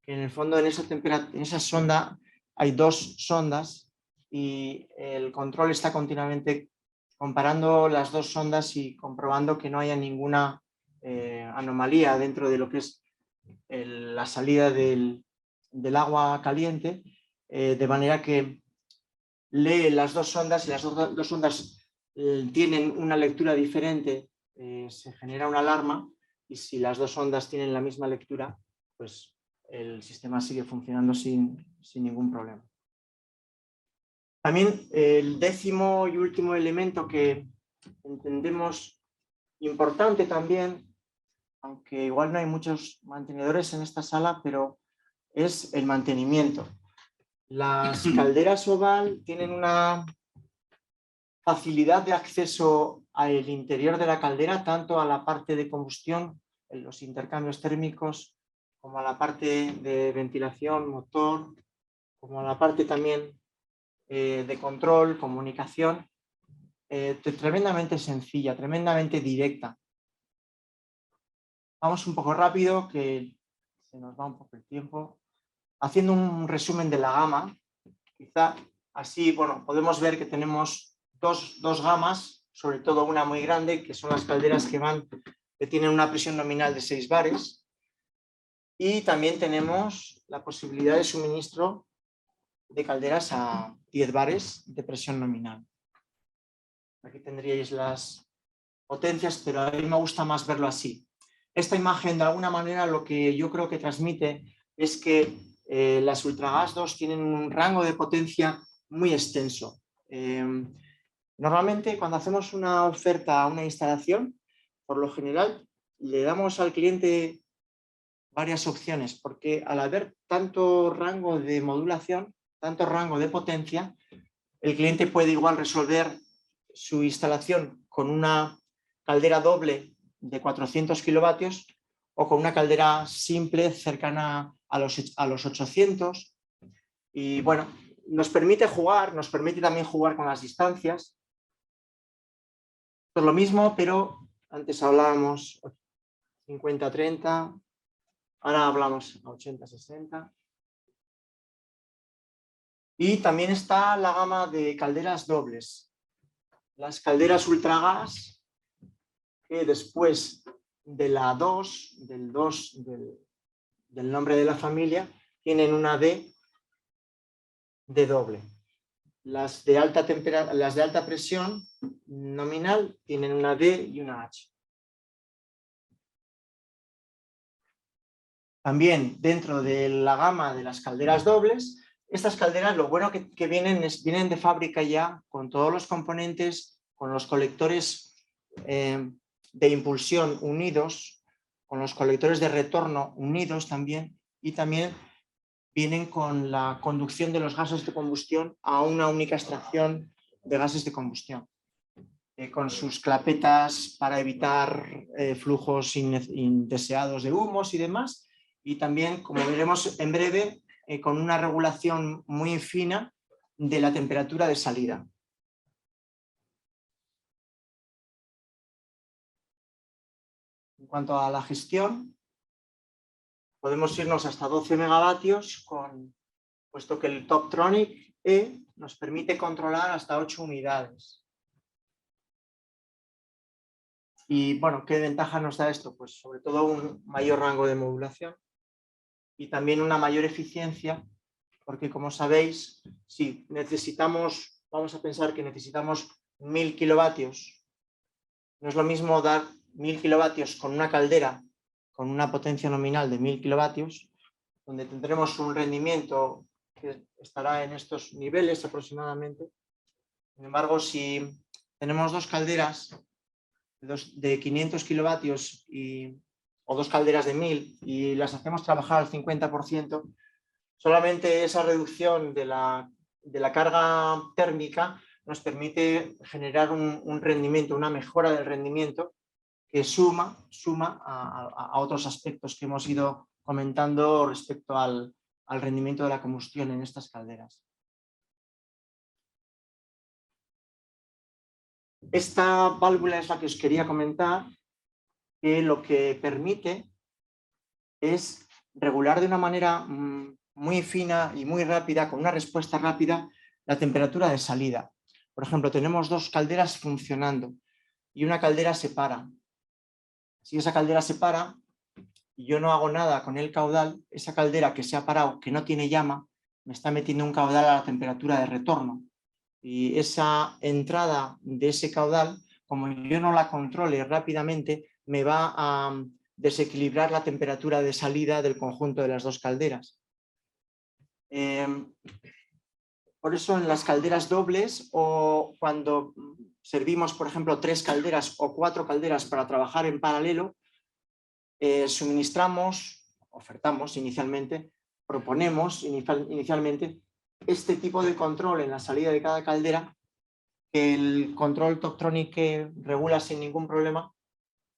[SPEAKER 3] que en el fondo en esa sonda hay 2 sondas y el control está continuamente comparando las 2 sondas y comprobando que no haya ninguna anomalía dentro de lo que es la salida del agua caliente, de manera que lee las 2 sondas y las dos sondas tienen una lectura diferente, se genera una alarma, y si las 2 sondas tienen la misma lectura, pues el sistema sigue funcionando sin ningún problema. También el 10º y último elemento que entendemos importante también, aunque igual no hay muchos mantenedores en esta sala, pero es el mantenimiento. Las calderas Oval tienen una facilidad de acceso al interior de la caldera, tanto a la parte de combustión, en los intercambios térmicos, como a la parte de ventilación, motor, como a la parte también de control, comunicación, tremendamente sencilla, tremendamente directa. Vamos un poco rápido, que se nos va un poco el tiempo. Haciendo un resumen de la gama, quizá así, bueno, podemos ver que tenemos dos gamas, sobre todo una muy grande, que son las calderas que tienen una presión nominal de 6 bares, y también tenemos la posibilidad de suministro de calderas a 10 bares de presión nominal. Aquí tendríais las potencias, pero a mí me gusta más verlo así. Esta imagen, de alguna manera, lo que yo creo que transmite es que las Ultragas 2 tienen un rango de potencia muy extenso. Normalmente, cuando hacemos una oferta a una instalación, por lo general le damos al cliente varias opciones, porque al haber tanto rango de modulación, tanto rango de potencia, el cliente puede igual resolver su instalación con una caldera doble de 400 kilovatios o con una caldera simple cercana a los 800. Y bueno, nos permite jugar, nos permite también jugar con las distancias. Es lo mismo, pero antes hablábamos 50-30, ahora hablamos 80-60. Y también está la gama de calderas dobles. Las calderas Ultragas, que después de la 2, del nombre de la familia, tienen una D de doble. Las de alta presión nominal tienen una D y una H. También dentro de la gama de las calderas dobles, estas calderas lo bueno que vienen de fábrica ya con todos los componentes, con los colectores de impulsión unidos, con los colectores de retorno unidos también, y también vienen con la conducción de los gases de combustión a una única extracción de gases de combustión, con sus clapetas para evitar flujos indeseados de humos y demás, y también, como veremos en breve, con una regulación muy fina de la temperatura de salida. En cuanto a la gestión, podemos irnos hasta 12 megavatios, puesto que el Toptronic E nos permite controlar hasta 8 unidades. Y bueno, ¿qué ventaja nos da esto? Pues sobre todo un mayor rango de modulación y también una mayor eficiencia, porque como sabéis, si necesitamos, vamos a pensar que necesitamos 1000 kilovatios, no es lo mismo dar 1000 kilovatios con una caldera con una potencia nominal de 1000 kilovatios, donde tendremos un rendimiento que estará en estos niveles aproximadamente. Sin embargo, si tenemos dos calderas de 500 kilovatios o dos calderas de 1000 y las hacemos trabajar al 50%, solamente esa reducción de la carga térmica nos permite generar un rendimiento, una mejora del rendimiento que suma a otros aspectos que hemos ido comentando respecto al rendimiento de la combustión en estas calderas. Esta válvula es la que os quería comentar, que lo que permite es regular de una manera muy fina y muy rápida, con una respuesta rápida, la temperatura de salida. Por ejemplo, tenemos dos calderas funcionando y una caldera se para. Si esa caldera se para y yo no hago nada con el caudal, esa caldera que se ha parado, que no tiene llama, me está metiendo un caudal a la temperatura de retorno. Y esa entrada de ese caudal, como yo no la controle rápidamente, me va a desequilibrar la temperatura de salida del conjunto de las dos calderas. Por eso en las calderas dobles, o cuando servimos, por ejemplo, 3 calderas o 4 calderas para trabajar en paralelo, ofertamos inicialmente, proponemos inicialmente este tipo de control en la salida de cada caldera, que el control Toptronic regula sin ningún problema,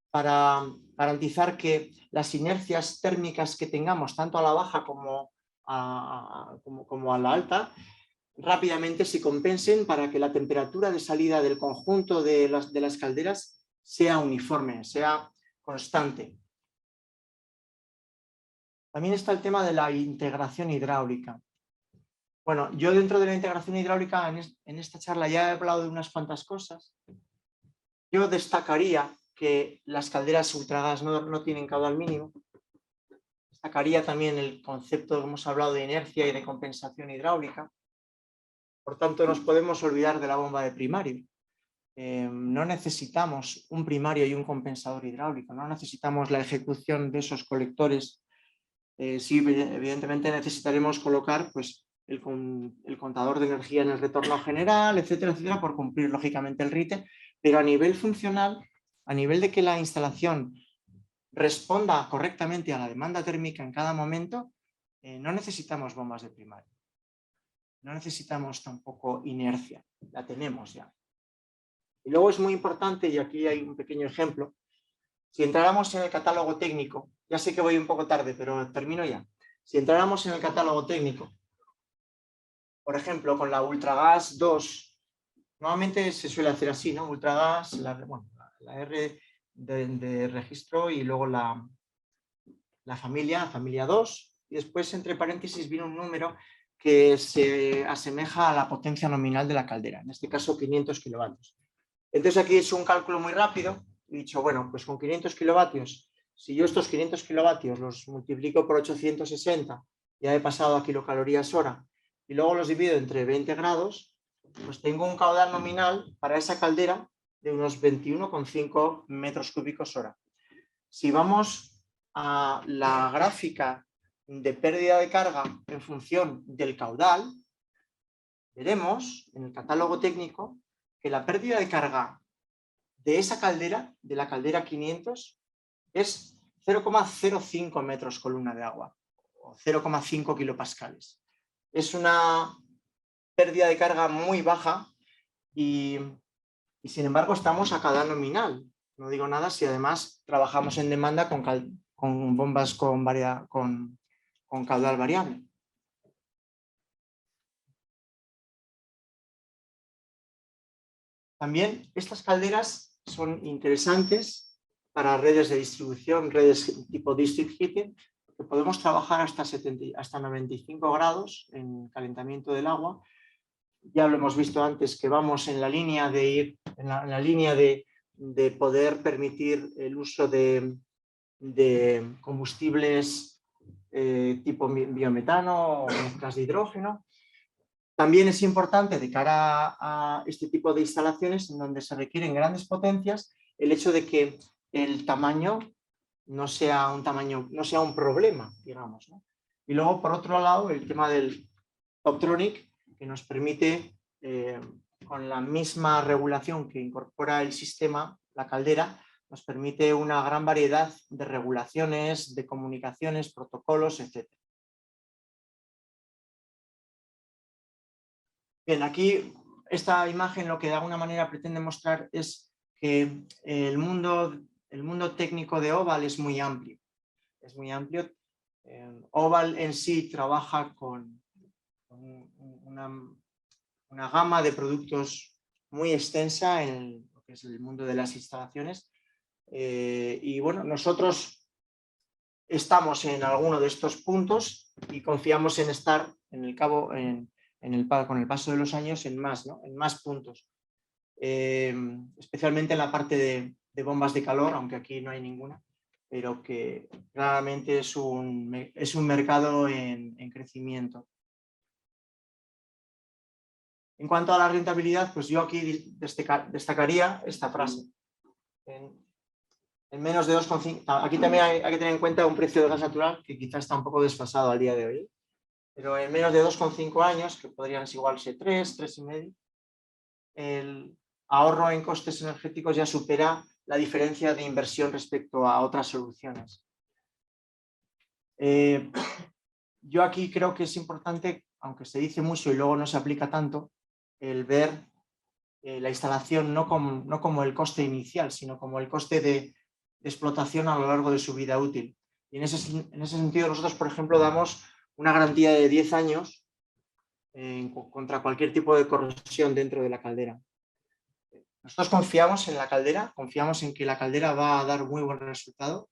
[SPEAKER 3] para garantizar que las inercias térmicas que tengamos, tanto a la baja como a la alta, rápidamente se compensen para que la temperatura de salida del conjunto de las calderas sea uniforme, sea constante. También está el tema de la integración hidráulica. Bueno, yo dentro de la integración hidráulica en esta charla ya he hablado de unas cuantas cosas. Yo destacaría que las calderas ultragas no tienen caudal mínimo. Destacaría también el concepto que hemos hablado de inercia y de compensación hidráulica. Por tanto, nos podemos olvidar de la bomba de primario. No necesitamos un primario y un compensador hidráulico, no necesitamos la ejecución de esos colectores. Sí, evidentemente necesitaremos colocar pues, el contador de energía en el retorno general, etcétera, etcétera, por cumplir lógicamente el RITE, pero a nivel funcional, a nivel de que la instalación responda correctamente a la demanda térmica en cada momento, no necesitamos bombas de primario. No necesitamos tampoco inercia, la tenemos ya. Y luego es muy importante, y aquí hay un pequeño ejemplo, si entráramos en el catálogo técnico, ya sé que voy un poco tarde, pero termino ya. Si entráramos en el catálogo técnico, por ejemplo, con la Ultragas 2, normalmente se suele hacer así, ¿no? Ultragas, la R de registro y luego la familia 2, y después entre paréntesis viene un número que se asemeja a la potencia nominal de la caldera, en este caso 500 kilovatios. Entonces aquí he hecho un cálculo muy rápido, he dicho, bueno, pues con 500 kilovatios, si yo estos 500 kilovatios los multiplico por 860, ya he pasado a kilocalorías hora, y luego los divido entre 20 grados, pues tengo un caudal nominal para esa caldera de unos 21,5 metros cúbicos hora. Si vamos a la gráfica de pérdida de carga en función del caudal, veremos en el catálogo técnico que la pérdida de carga de esa caldera, de la caldera 500, es 0,05 metros columna de agua, o 0,5 kilopascales. Es una pérdida de carga muy baja y sin embargo estamos a caudal nominal. No digo nada si además trabajamos en demanda con bombas con caudal variable. También estas calderas son interesantes para redes de distribución, redes tipo district heating, porque podemos trabajar hasta 95 grados en calentamiento del agua. Ya lo hemos visto antes que vamos en la línea de ir, en la línea de poder permitir el uso de combustibles tipo biometano o mezclas de hidrógeno. También es importante de cara a este tipo de instalaciones en donde se requieren grandes potencias el hecho de que el tamaño no sea un problema, digamos, ¿no? Y luego, por otro lado, el tema del Toptronic, que nos permite, con la misma regulación que incorpora el sistema, la caldera, nos permite una gran variedad de regulaciones, de comunicaciones, protocolos, etc. Bien, aquí esta imagen lo que de alguna manera pretende mostrar es que el mundo técnico de Oval es muy amplio. Es muy amplio. Oval en sí trabaja con una gama de productos muy extensa en lo que es el mundo de las instalaciones. Y bueno, nosotros estamos en alguno de estos puntos y confiamos en estar con el paso de los años en más, ¿no? En más puntos. Especialmente en la parte de bombas de calor, aunque aquí no hay ninguna, pero que claramente es un mercado en crecimiento. En cuanto a la rentabilidad, pues yo aquí destacaría esta frase. En menos de 2,5, aquí también hay que tener en cuenta un precio de gas natural que quizás está un poco desfasado al día de hoy, pero en menos de 2,5 años, que podrían igual ser 3,5, el ahorro en costes energéticos ya supera la diferencia de inversión respecto a otras soluciones. Yo aquí creo que es importante, aunque se dice mucho y luego no se aplica tanto, el ver la instalación no como el coste inicial, sino como el coste de explotación a lo largo de su vida útil. Y en ese sentido nosotros, por ejemplo, damos una garantía de 10 años contra cualquier tipo de corrosión dentro de la caldera. Nosotros confiamos en la caldera, confiamos en que la caldera va a dar muy buen resultado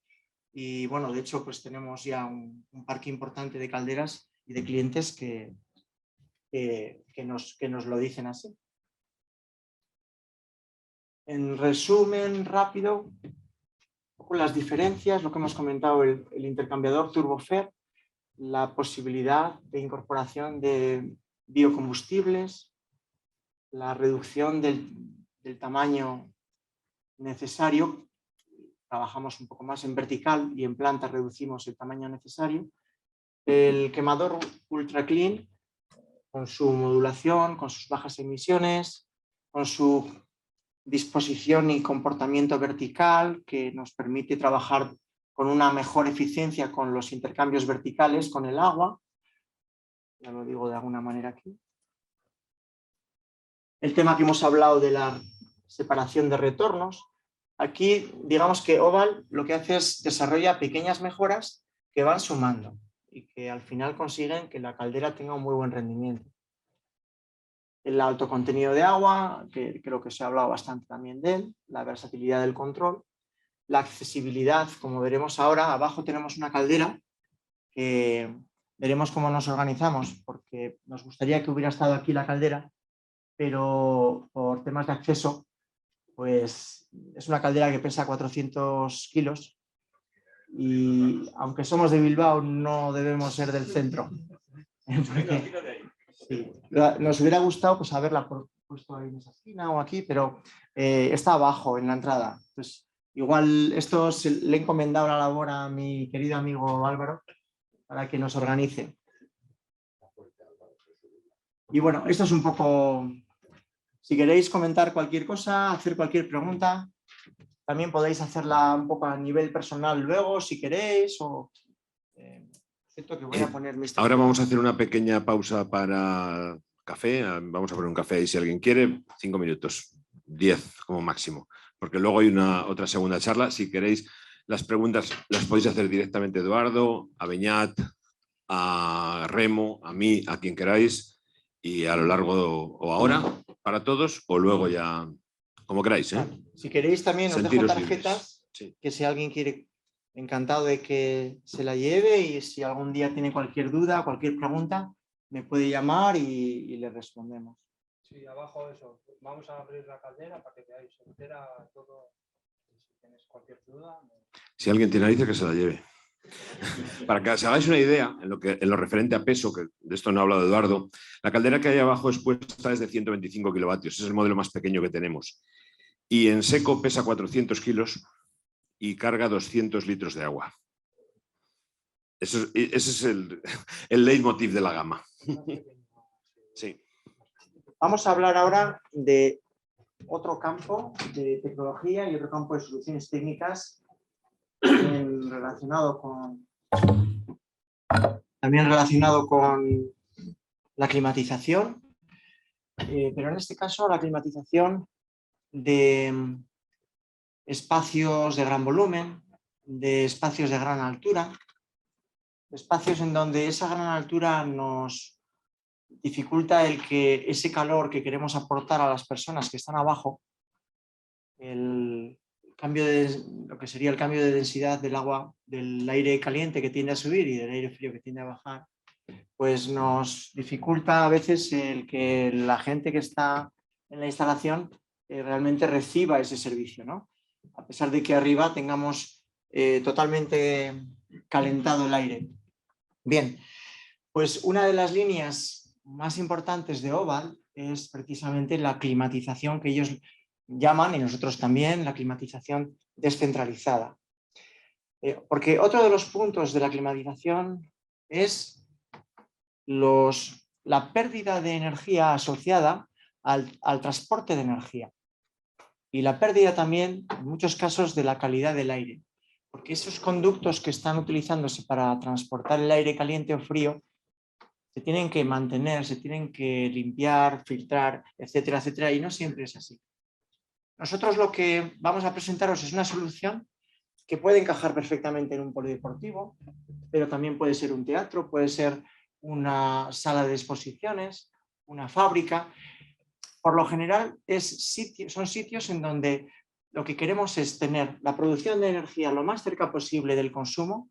[SPEAKER 3] y bueno, de hecho pues tenemos ya un parque importante de calderas y de clientes que nos lo dicen así. En resumen rápido, las diferencias, lo que hemos comentado, el intercambiador TurboFair, la posibilidad de incorporación de biocombustibles, la reducción del tamaño necesario, trabajamos un poco más en vertical y en planta reducimos el tamaño necesario, el quemador Ultra Clean con su modulación, con sus bajas emisiones, con su disposición y comportamiento vertical que nos permite trabajar con una mejor eficiencia con los intercambios verticales con el agua, ya lo digo de alguna manera aquí. El tema que hemos hablado de la separación de retornos, aquí digamos que Oval lo que hace es desarrolla pequeñas mejoras que van sumando y que al final consiguen que la caldera tenga un muy buen rendimiento. El alto contenido de agua, que creo que se ha hablado bastante también de él, la versatilidad del control, la accesibilidad, como veremos ahora, abajo tenemos una caldera que veremos cómo nos organizamos, porque nos gustaría que hubiera estado aquí la caldera, pero por temas de acceso, pues es una caldera que pesa 400 kilos y aunque somos de Bilbao no debemos ser del centro. Sí, nos hubiera gustado pues haberla puesto ahí en esa esquina o aquí, pero está abajo en la entrada. Entonces, igual esto le he encomendado la labor a mi querido amigo Álvaro para que nos organice. Y bueno, esto es un poco, si queréis comentar cualquier cosa, hacer cualquier pregunta, también podéis hacerla un poco a nivel personal luego, si queréis, o siento que voy a poner mis...
[SPEAKER 2] Ahora vamos a hacer una pequeña pausa para café. Vamos a poner un café ahí si alguien quiere, 5 minutos, 10 como máximo, porque luego hay otra segunda charla. Si queréis, las preguntas las podéis hacer directamente a Eduardo, a Beñat, a Remo, a mí, a quien queráis, y a lo largo o ahora para todos, o luego ya, como queráis.
[SPEAKER 3] Si queréis también os dejo
[SPEAKER 2] Sentiros
[SPEAKER 3] tarjetas,
[SPEAKER 2] sí.
[SPEAKER 3] Que si alguien quiere, encantado de que se la lleve, y si algún día tiene cualquier duda, cualquier pregunta, me puede llamar y le respondemos.
[SPEAKER 6] Sí, abajo eso. Vamos a abrir la caldera para que veáis entera todo. Si tienes cualquier duda.
[SPEAKER 2] Si alguien tiene narices, que se la lleve. Para que os hagáis una idea, en lo referente a peso, que de esto no ha hablado Eduardo, la caldera que hay abajo expuesta es de 125 kilovatios, es el modelo más pequeño que tenemos. Y en seco pesa 400 kilos y carga 200 litros de agua. Ese es el leitmotiv de la gama. Sí.
[SPEAKER 3] Vamos a hablar ahora de otro campo de tecnología y otro campo de soluciones técnicas también relacionado con la climatización, pero en este caso la climatización de espacios de gran volumen, de espacios de gran altura, espacios en donde esa gran altura nos dificulta el que ese calor que queremos aportar a las personas que están abajo, lo que sería el cambio de densidad del agua, del aire caliente que tiende a subir y del aire frío que tiende a bajar, pues nos dificulta a veces el que la gente que está en la instalación realmente reciba ese servicio, ¿no? A pesar de que arriba tengamos totalmente calentado el aire. Bien, pues una de las líneas más importantes de Oval es precisamente la climatización que ellos llaman, y nosotros también, la climatización descentralizada. Porque otro de los puntos de la climatización es la pérdida de energía asociada al transporte de energía y la pérdida también, en muchos casos, de la calidad del aire. Porque esos conductos que están utilizándose para transportar el aire caliente o frío se tienen que mantener, se tienen que limpiar, filtrar, etcétera, etcétera, y no siempre es así. Nosotros lo que vamos a presentaros es una solución que puede encajar perfectamente en un polideportivo, pero también puede ser un teatro, puede ser una sala de exposiciones, una fábrica. Por lo general son sitios en donde lo que queremos es tener la producción de energía lo más cerca posible del consumo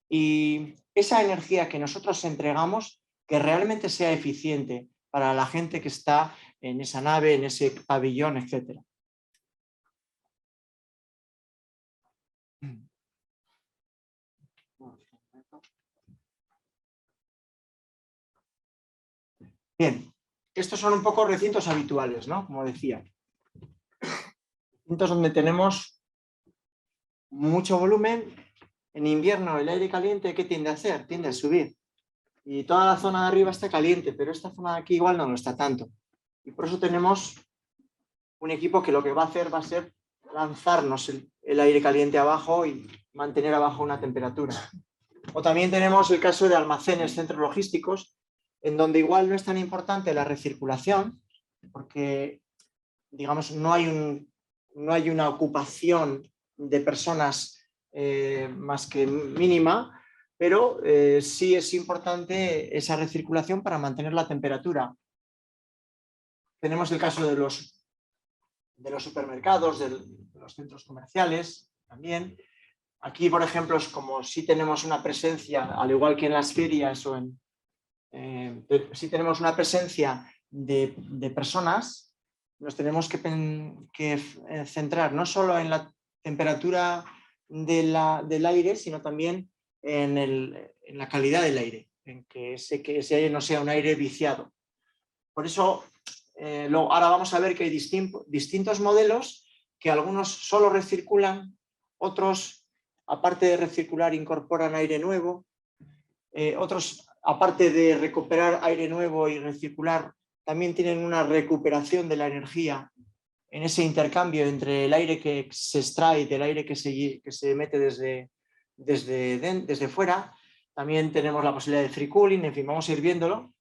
[SPEAKER 3] y esa energía que nosotros entregamos que realmente sea eficiente para la gente que está en esa nave, en ese pabellón, etc. Bien, estos son un poco recintos habituales, ¿no? Como decía. Recintos donde tenemos mucho volumen. En invierno el aire caliente, ¿qué tiende a hacer? Tiende a subir. Y toda la zona de arriba está caliente, pero esta zona de aquí igual no lo está tanto. Y por eso tenemos un equipo que lo que va a hacer va a ser lanzarnos el aire caliente abajo y mantener abajo una temperatura. O también tenemos el caso de almacenes, centros logísticos, en donde igual no es tan importante la recirculación, porque digamos no hay una ocupación de personas más que mínima, pero sí es importante esa recirculación para mantener la temperatura. Tenemos el caso de los supermercados, de los centros comerciales también. Aquí, por ejemplo, es como si tenemos una presencia, al igual que en las ferias, si tenemos una presencia de personas, nos tenemos que centrar no solo en la temperatura del aire, sino también en la calidad del aire, en que ese aire no sea un aire viciado. Por eso, ahora vamos a ver que hay distintos modelos, que algunos solo recirculan, otros, aparte de recircular, incorporan aire nuevo, otros, aparte de recuperar aire nuevo y recircular, también tienen una recuperación de la energía en ese intercambio entre el aire que se extrae y del aire que se mete desde fuera. También tenemos la posibilidad de free cooling, en fin, vamos a ir viéndolo.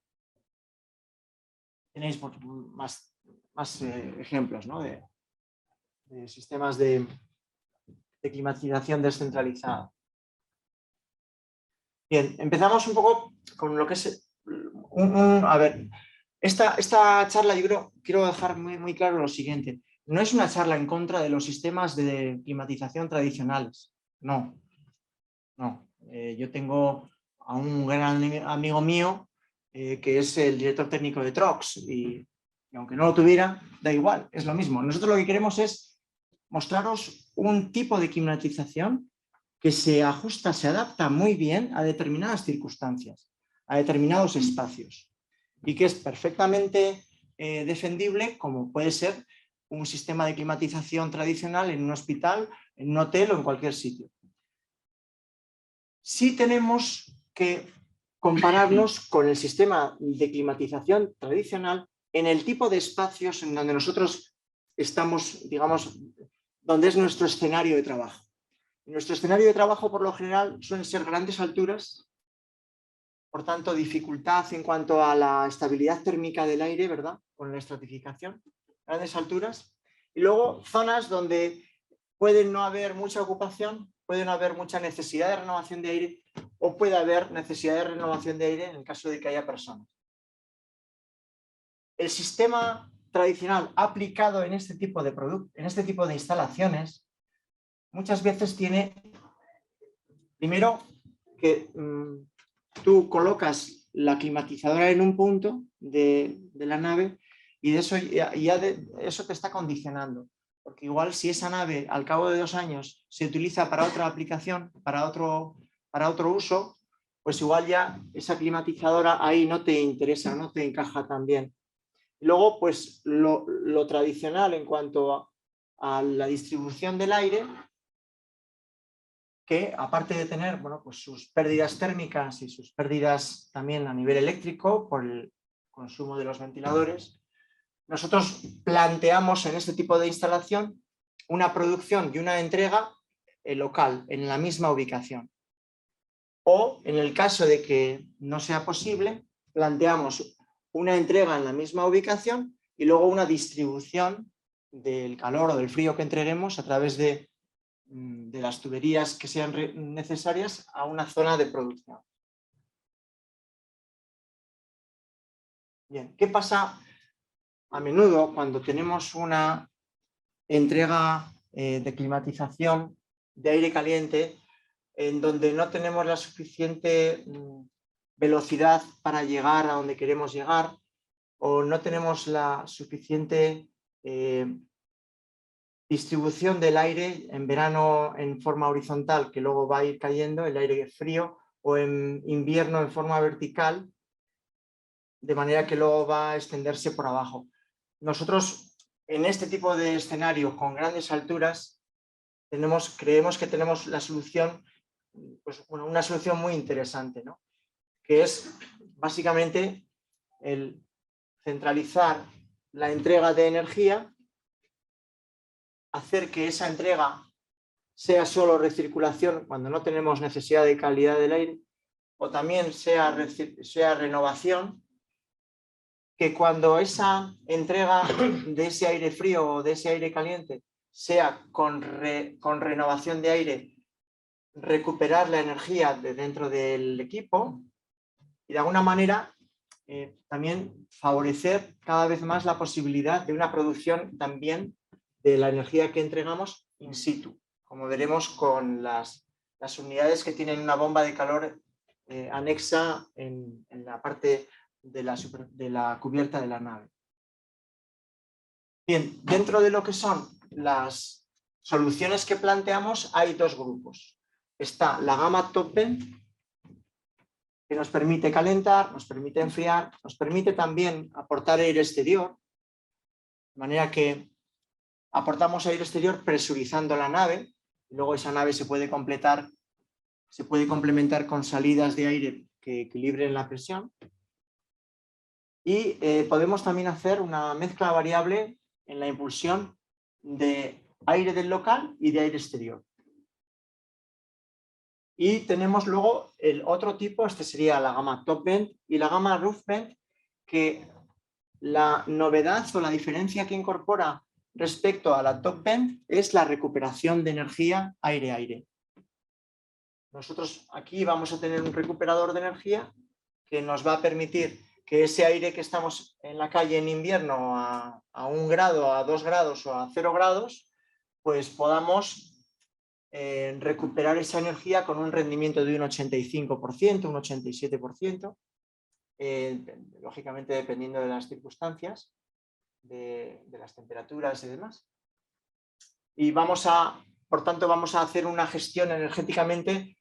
[SPEAKER 3] Tenéis más ejemplos, ¿no? de sistemas de climatización descentralizada. Bien, empezamos un poco con lo que es... a ver, esta charla yo quiero dejar muy claro lo siguiente. No es una charla en contra de los sistemas de climatización tradicionales. No. Yo tengo a un gran amigo mío que es el director técnico de Trox y aunque no lo tuviera, da igual, es lo mismo. Nosotros lo que queremos es mostraros un tipo de climatización que se ajusta, se adapta muy bien a determinadas circunstancias, a determinados espacios y que es perfectamente defendible como puede ser un sistema de climatización tradicional en un hospital, en un hotel o en cualquier sitio. Sí tenemos que compararnos con el sistema de climatización tradicional en el tipo de espacios en donde nosotros estamos, digamos, donde es nuestro escenario de trabajo. Nuestro escenario de trabajo, por lo general, suelen ser grandes alturas, por tanto, dificultad en cuanto a la estabilidad térmica del aire, ¿verdad? Con la estratificación, grandes alturas. Y luego, zonas donde puede no haber mucha ocupación, puede no haber mucha necesidad de renovación de aire o puede haber necesidad de renovación de aire en el caso de que haya personas. El sistema tradicional aplicado en este tipo de instalaciones muchas veces tiene, primero, que tú colocas la climatizadora en un punto de la nave y de eso, eso te está condicionando. Porque igual si esa nave al cabo de 2 años se utiliza para otra aplicación, para otro uso, pues igual ya esa climatizadora ahí no te interesa, no te encaja tan bien. Y luego, pues lo tradicional en cuanto a la distribución del aire, que aparte de tener, bueno, pues sus pérdidas térmicas y sus pérdidas también a nivel eléctrico por el consumo de los ventiladores, nosotros planteamos en este tipo de instalación una producción y una entrega local, en la misma ubicación. O en el caso de que no sea posible, planteamos una entrega en la misma ubicación y luego una distribución del calor o del frío que entreguemos a través de las tuberías que sean necesarias a una zona de producción. Bien, ¿qué pasa a menudo cuando tenemos una entrega de climatización de aire caliente en donde no tenemos la suficiente velocidad para llegar a donde queremos llegar o no tenemos la suficiente distribución del aire en verano en forma horizontal que luego va a ir cayendo, el aire frío, o en invierno en forma vertical, de manera que luego va a extenderse por abajo. Nosotros en este tipo de escenario con grandes alturas creemos que tenemos la solución, pues, bueno, una solución muy interesante, ¿no? Que es básicamente el centralizar la entrega de energía, hacer que esa entrega sea solo recirculación cuando no tenemos necesidad de calidad del aire, o también sea renovación, que cuando esa entrega de ese aire frío o de ese aire caliente sea con renovación de aire, recuperar la energía de dentro del equipo y de alguna manera también favorecer cada vez más la posibilidad de una producción también de la energía que entregamos in situ, como veremos con las unidades que tienen una bomba de calor anexa en la parte de la cubierta de la nave. Bien, dentro de lo que son las soluciones que planteamos hay 2 grupos. Está la gama top-end, que nos permite calentar, nos permite enfriar, nos permite también aportar aire exterior, de manera que aportamos aire exterior presurizando la nave, y luego esa nave se puede complementar con salidas de aire que equilibren la presión. Y podemos también hacer una mezcla variable en la impulsión de aire del local y de aire exterior. Y tenemos luego el otro tipo, este sería la gama top bend y la gama roof bend, que la novedad o la diferencia que incorpora respecto a la top bend es la recuperación de energía aire-aire. Nosotros aquí vamos a tener un recuperador de energía que nos va a permitir que ese aire que estamos en la calle en invierno a 1 grado, a 2 grados o a 0 grados, pues podamos recuperar esa energía con un rendimiento de un 85%, un 87%, lógicamente dependiendo de las circunstancias, de las temperaturas y demás. Y por tanto, vamos a hacer una gestión energéticamente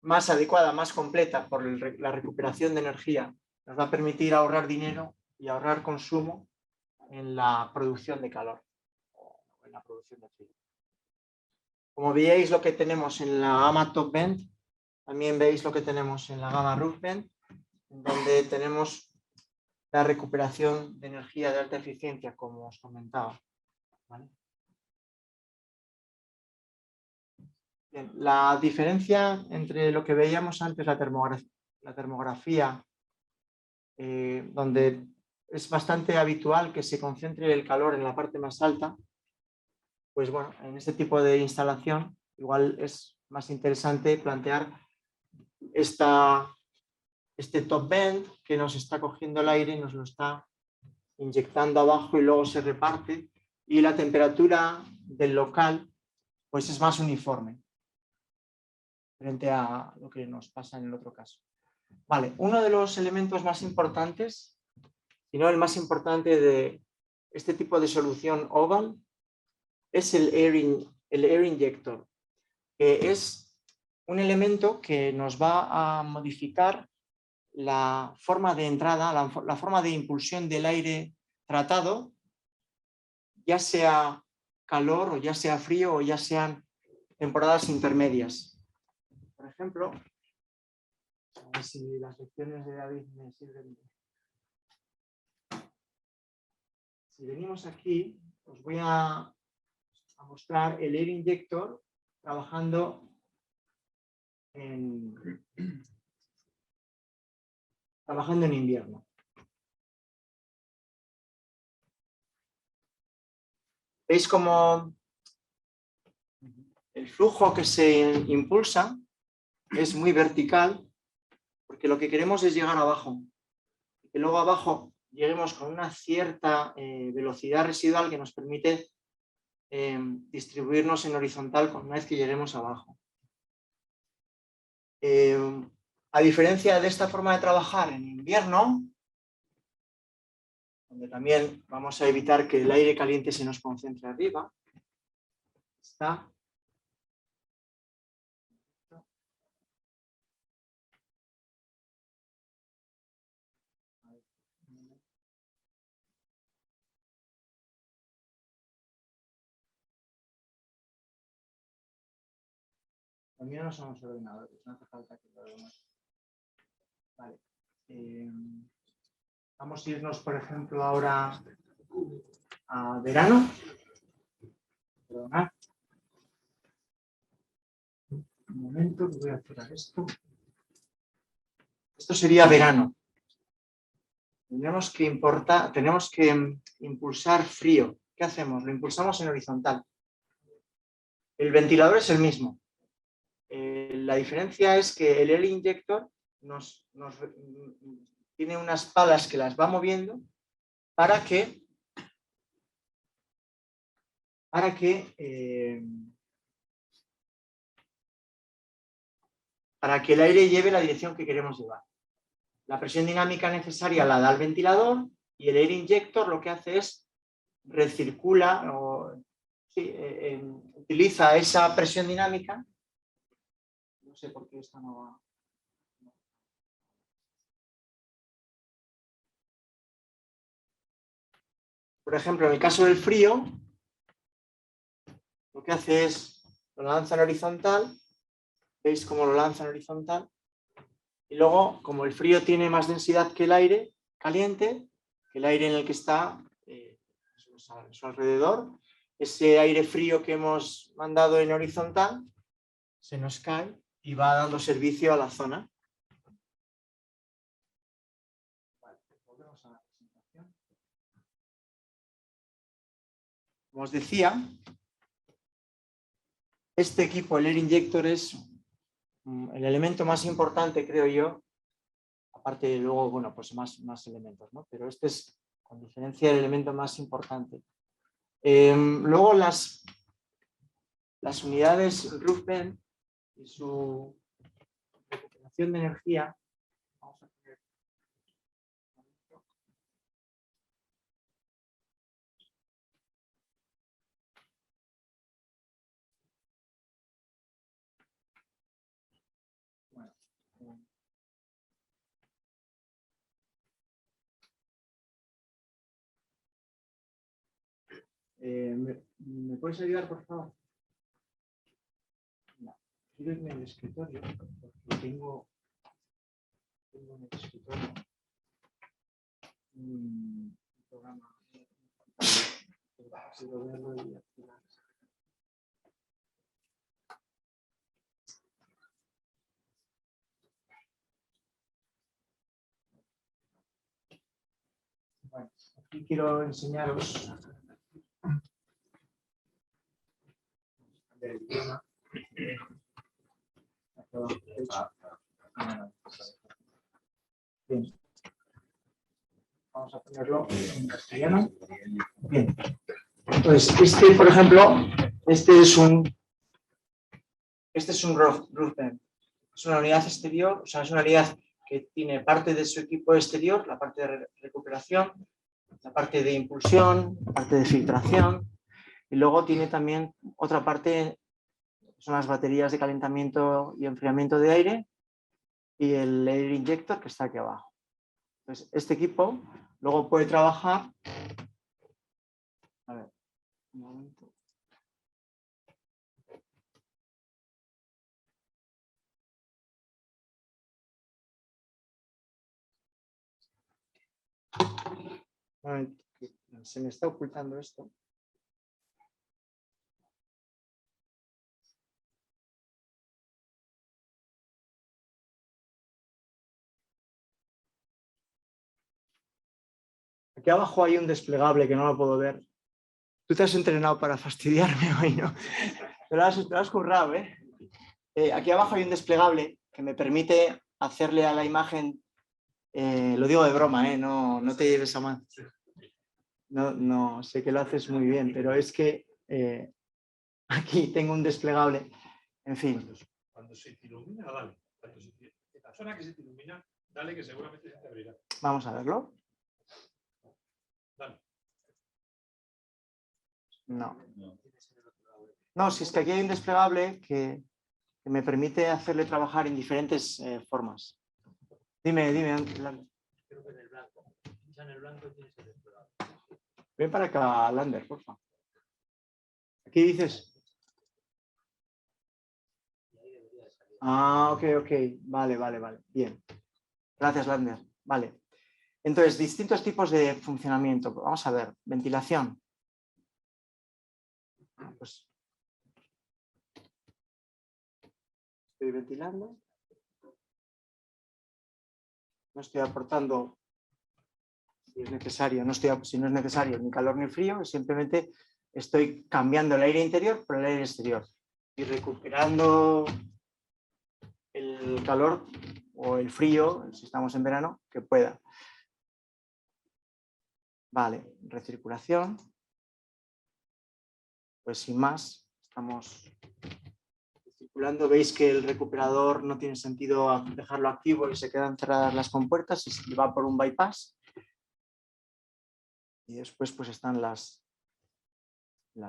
[SPEAKER 3] más adecuada, más completa por la recuperación de energía. Nos va a permitir ahorrar dinero y ahorrar consumo en la producción de calor o en la producción de frío. Como veis lo que tenemos en la gama top bend, también veis lo que tenemos en la gama roof bend, donde tenemos la recuperación de energía de alta eficiencia, como os comentaba. ¿Vale? Bien, la diferencia entre lo que veíamos antes, la termografía, donde es bastante habitual que se concentre el calor en la parte más alta, pues bueno, en este tipo de instalación igual es más interesante plantear este top bend que nos está cogiendo el aire y nos lo está inyectando abajo y luego se reparte, y la temperatura del local pues es más uniforme frente a lo que nos pasa en el otro caso. Vale, uno de los elementos más importantes, si no el más importante de este tipo de solución oval, es el air injector, que es un elemento que nos va a modificar la forma de entrada, la forma de impulsión del aire tratado, ya sea calor o ya sea frío o ya sean temporadas intermedias. Por ejemplo, a ver si las lecciones de David me sirven. Si venimos aquí, os voy a mostrar el air injector trabajando en invierno. ¿Veis cómo el flujo que se impulsa es muy vertical? Porque lo que queremos es llegar abajo. Que luego abajo lleguemos con una cierta velocidad residual que nos permite distribuirnos en horizontal una vez que lleguemos abajo. A diferencia de esta forma de trabajar en invierno, donde también vamos a evitar que el aire caliente se nos concentre arriba, está también no somos ordenadores, no hace falta que lo hagamos. Vale. Vamos a irnos, por ejemplo, ahora a verano. Perdonad. Un momento, voy a cerrar esto. Esto sería verano. Tenemos que impulsar frío. ¿Qué hacemos? Lo impulsamos en horizontal. El ventilador es el mismo. La diferencia es que el air injector tiene unas palas que las va moviendo para que el aire lleve la dirección que queremos llevar. La presión dinámica necesaria la da el ventilador y el air injector lo que hace es recircula utiliza esa presión dinámica. No sé por qué esta no va. Por ejemplo, en el caso del frío, lo que hace es, lo lanza en horizontal, veis cómo lo lanza en horizontal, y luego, como el frío tiene más densidad que el aire caliente, que el aire en el que está a su alrededor, ese aire frío que hemos mandado en horizontal se nos cae y va dando servicio a la zona. Volvemos a la presentación. Como os decía, este equipo, el Air Injector, es el elemento más importante, creo yo, aparte de luego, bueno, pues más elementos, ¿no? Pero este es, con diferencia, el elemento más importante. Luego las unidades Roof-Vent y su recuperación de energía. Vamos a poner... Bueno, ¿me puedes ayudar, por favor? No, quiero irme al escritorio porque tengo en el escritorio un programa. Quiero verlo y activar. Bueno, aquí quiero enseñaros el tema. Bien. Vamos a ponerlo en castellano. Bien. Pues por ejemplo, este es un Roof-Vent. Es una unidad exterior, o sea, es una unidad que tiene parte de su equipo exterior, la parte de recuperación, la parte de impulsión, la parte de filtración, y luego tiene también otra parte, que son las baterías de calentamiento y enfriamiento de aire, y el Air Injector que está aquí abajo. Entonces, este equipo luego puede trabajar. A ver, un momento. Se me está ocultando esto. Aquí abajo hay un desplegable que no lo puedo ver. Tú te has entrenado para fastidiarme hoy, ¿no? Te lo has currado, ¿eh? Aquí abajo hay un desplegable que me permite hacerle a la imagen, lo digo de broma, no te lleves a mal. No, sé que lo haces muy bien, pero es que aquí tengo un desplegable, en fin.
[SPEAKER 5] Cuando se te ilumina, dale. La zona que se te ilumina, dale, que seguramente se te abrirá.
[SPEAKER 3] Vamos a verlo.
[SPEAKER 5] Dale.
[SPEAKER 3] No, si es que aquí hay un desplegable que me permite hacerle trabajar en diferentes formas. Dime, Lander.
[SPEAKER 5] Creo que en el blanco. Ya en el blanco tienes el desplegable.
[SPEAKER 3] Ven para acá, Lander, por favor. Aquí dices. Ah, ok. Vale. Bien. Gracias, Lander. Vale. Entonces, distintos tipos de funcionamiento. Vamos a ver. Ventilación. Pues, estoy ventilando. No estoy aportando, si es necesario, si no es necesario ni calor ni frío, simplemente estoy cambiando el aire interior por el aire exterior y recuperando el calor o el frío, si estamos en verano, que pueda. Vale, recirculación. Pues sin más, estamos recirculando. Veis que el recuperador no tiene sentido dejarlo activo y se quedan cerradas las compuertas y va por un bypass. Y después pues están las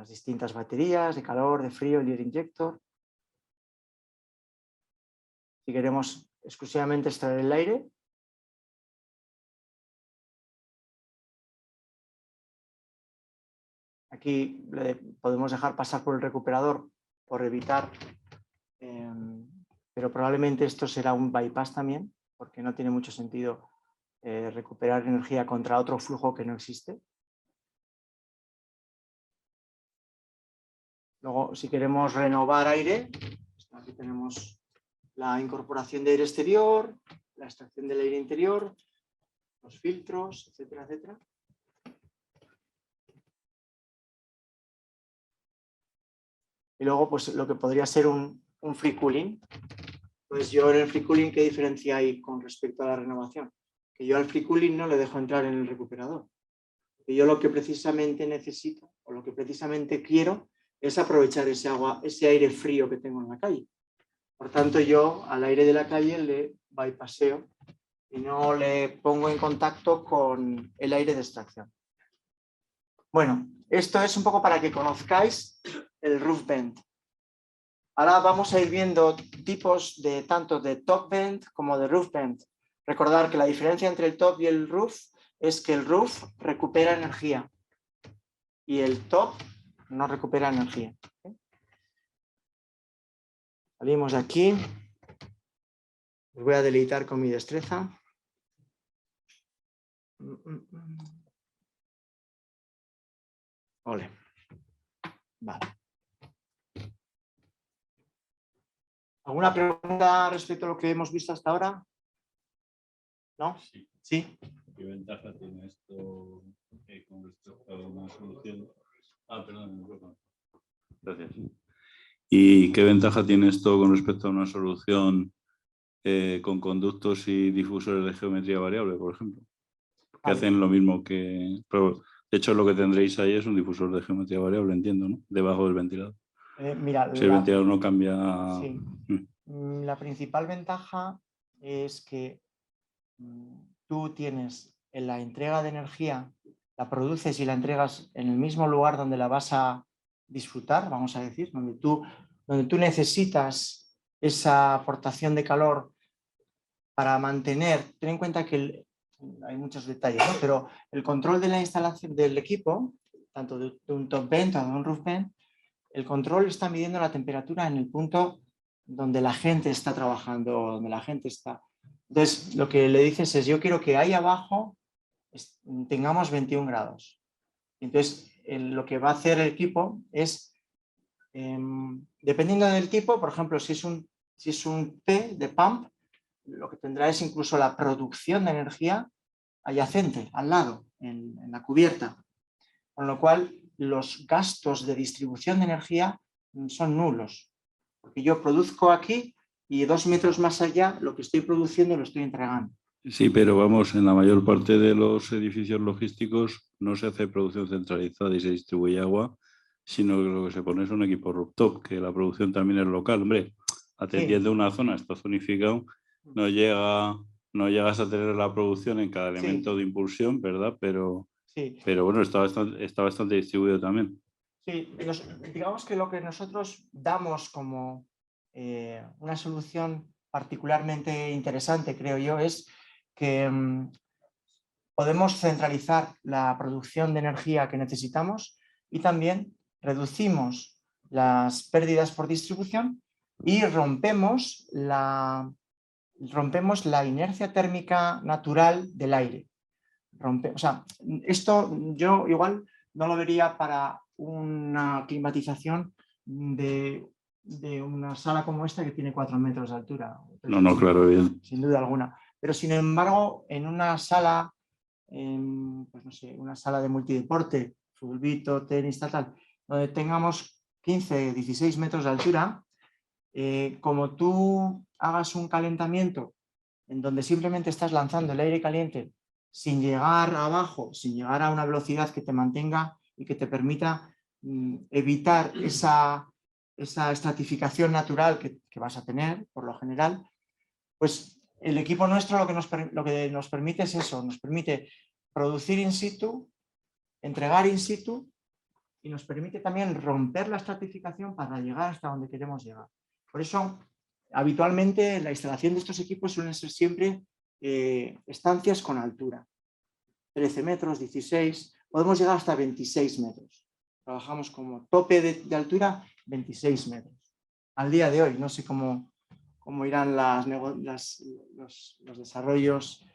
[SPEAKER 3] distintas baterías de calor, de frío, el Air Injector. Si queremos exclusivamente extraer el aire, Aquí podemos dejar pasar por el recuperador por evitar, pero probablemente esto será un bypass también, porque no tiene mucho sentido recuperar energía contra otro flujo que no existe. Luego, si queremos renovar aire, aquí tenemos la incorporación de aire exterior, la extracción del aire interior, los filtros, etcétera, etcétera. Y luego, pues lo que podría ser un free cooling. Pues yo en el free cooling, ¿qué diferencia hay con respecto a la renovación? Que yo al free cooling no le dejo entrar en el recuperador. Que yo lo que precisamente necesito o lo que precisamente quiero es aprovechar ese agua, ese aire frío que tengo en la calle. Por tanto, yo al aire de la calle le bypasseo y no le pongo en contacto con el aire de extracción. Bueno, esto es un poco para que conozcáis el roof vent. Ahora vamos a ir viendo tipos de tanto de top vent como de roof vent. Recordar que la diferencia entre el top y el roof es que el roof recupera energía y el top no recupera energía. Salimos de aquí. Os voy a deleitar con mi destreza. Ole. Vale. ¿Alguna pregunta respecto a lo que hemos visto hasta ahora? ¿No?
[SPEAKER 4] Sí.
[SPEAKER 3] ¿Sí?
[SPEAKER 4] ¿Qué ventaja tiene esto con respecto a una solución? Perdón. Gracias. ¿Y qué ventaja tiene esto con respecto a una solución con conductos y difusores de geometría variable, por ejemplo? Que hacen lo mismo que... Pero, de hecho, lo que tendréis ahí es un difusor de geometría variable, entiendo, ¿no? Debajo del ventilador.
[SPEAKER 3] Mira,
[SPEAKER 4] Si el ventilador no cambia...
[SPEAKER 3] Sí. La principal ventaja es que tú tienes en la entrega de energía, la produces y la entregas en el mismo lugar donde la vas a disfrutar, vamos a decir, donde tú necesitas esa aportación de calor para mantener, ten en cuenta que hay muchos detalles, ¿no? Pero el control de la instalación del equipo, tanto de un top vent o de un roof vent, el control está midiendo la temperatura en el punto donde la gente está trabajando, donde la gente está. Entonces, lo que le dices es, yo quiero que ahí abajo tengamos 21 grados. Entonces, lo que va a hacer el equipo es, dependiendo del tipo, por ejemplo, si es un P de pump, lo que tendrá es incluso la producción de energía adyacente, al lado, en la cubierta. Con lo cual, los gastos de distribución de energía son nulos. Porque yo produzco aquí y 2 metros más allá lo que estoy produciendo lo estoy entregando.
[SPEAKER 4] Sí, pero vamos, en la mayor parte de los edificios logísticos no se hace producción centralizada y se distribuye agua, sino que lo que se pone es un equipo rooftop, que la producción también es local. Hombre, atendiendo una zona, está zonificado, no llegas a tener la producción en cada elemento de impulsión, ¿verdad? Pero bueno, está bastante distribuido también.
[SPEAKER 3] Sí, digamos que lo que nosotros damos como una solución particularmente interesante, creo yo, es que podemos centralizar la producción de energía que necesitamos y también reducimos las pérdidas por distribución y rompemos la inercia térmica natural del aire. O sea, esto yo igual no lo vería para una climatización de una sala como esta que tiene 4 metros de altura.
[SPEAKER 4] No, claro, bien.
[SPEAKER 3] Sin duda alguna. Pero sin embargo, en una sala, pues no sé, una sala de multideporte, fulbito, tenis, tal, donde tengamos 15, 16 metros de altura, como tú hagas un calentamiento en donde simplemente estás lanzando el aire caliente sin llegar abajo, sin llegar a una velocidad que te mantenga y que te permita evitar esa estratificación natural que vas a tener, por lo general, pues el equipo nuestro lo que nos permite es eso, nos permite producir in situ, entregar in situ y nos permite también romper la estratificación para llegar hasta donde queremos llegar. Por eso, habitualmente la instalación de estos equipos suelen ser siempre estancias con altura. 13 metros, 16, podemos llegar hasta 26 metros. trabajamos como tope de altura 26 metros. Al día de hoy, no sé cómo irán los desarrollos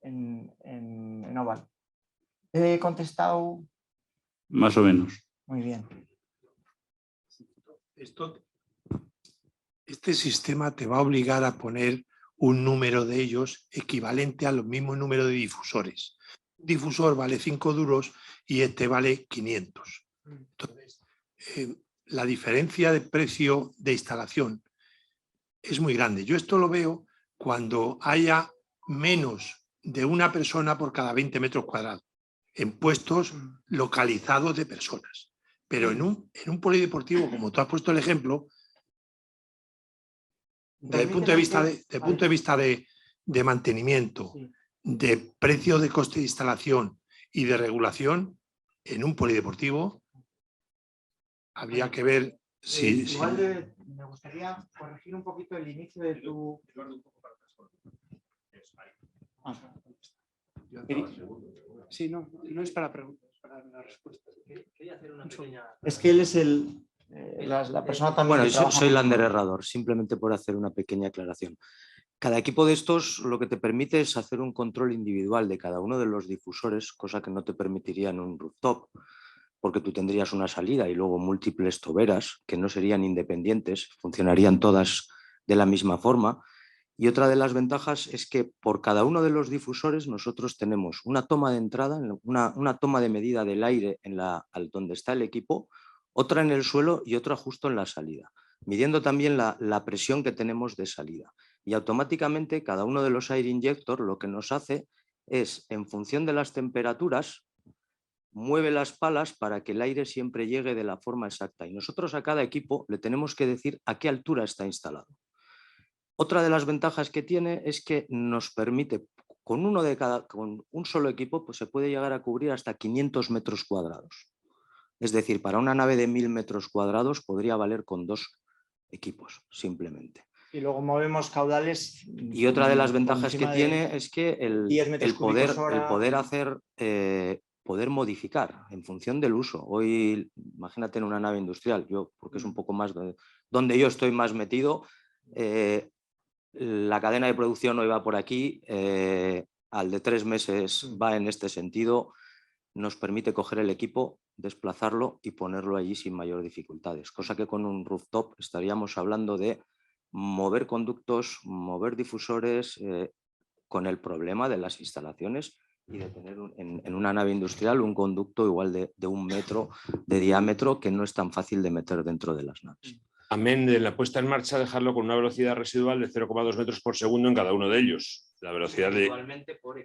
[SPEAKER 3] en Oval. ¿He contestado?
[SPEAKER 4] Más o menos.
[SPEAKER 3] Muy bien.
[SPEAKER 5] Este sistema te va a obligar a poner un número de ellos equivalente al mismo número de difusores. Un difusor vale 5 duros y este vale 500. Entonces, la diferencia de precio de instalación es muy grande. Yo esto lo veo cuando haya menos de una persona por cada 20 metros cuadrados en puestos localizados de personas. Pero en un polideportivo, como tú has puesto el ejemplo, desde el punto de vista de mantenimiento,
[SPEAKER 3] Sí.
[SPEAKER 5] de precio de coste de instalación y de regulación, en un polideportivo habría que ver si...
[SPEAKER 3] Igual me gustaría corregir un poquito el inicio de tu...
[SPEAKER 6] Sí, no es para preguntas, para la respuesta.
[SPEAKER 3] Es que él es la persona también.
[SPEAKER 7] Bueno,
[SPEAKER 3] que trabaja
[SPEAKER 7] soy
[SPEAKER 3] con-
[SPEAKER 7] Lander Herrador, simplemente por hacer una pequeña aclaración. Cada equipo de estos lo que te permite es hacer un control individual de cada uno de los difusores, cosa que no te permitiría en un rooftop, porque tú tendrías una salida y luego múltiples toberas que no serían independientes, funcionarían todas de la misma forma. Y otra de las ventajas es que por cada uno de los difusores nosotros tenemos una toma de entrada, una toma de medida del aire donde está el equipo, otra en el suelo y otra justo en la salida, midiendo también la presión que tenemos de salida. Y automáticamente cada uno de los air injector lo que nos hace es, en función de las temperaturas, mueve las palas para que el aire siempre llegue de la forma exacta. Y nosotros a cada equipo le tenemos que decir a qué altura está instalado. Otra de las ventajas que tiene es que nos permite, con un solo equipo, pues se puede llegar a cubrir hasta 500 metros cuadrados. Es decir, para una nave de 1000 metros cuadrados podría valer con 2 equipos, simplemente.
[SPEAKER 3] Y luego movemos caudales.
[SPEAKER 7] Y otra de las ventajas que tiene es que
[SPEAKER 3] 10 metros cúbicos hora.
[SPEAKER 7] poder modificar en función del uso. Hoy, imagínate en una nave industrial, porque es un poco más donde yo estoy más metido, la cadena de producción hoy va por aquí, al de 3 meses va en este sentido, nos permite coger el equipo, desplazarlo y ponerlo allí sin mayor dificultades, cosa que con un rooftop estaríamos hablando de mover conductos, mover difusores, con el problema de las instalaciones y de tener en una nave industrial un conducto igual de 1 metro de diámetro que no es tan fácil de meter dentro de las naves.
[SPEAKER 2] Amén de la puesta en marcha, dejarlo con una velocidad residual de 0,2 metros por segundo en cada uno de ellos. La velocidad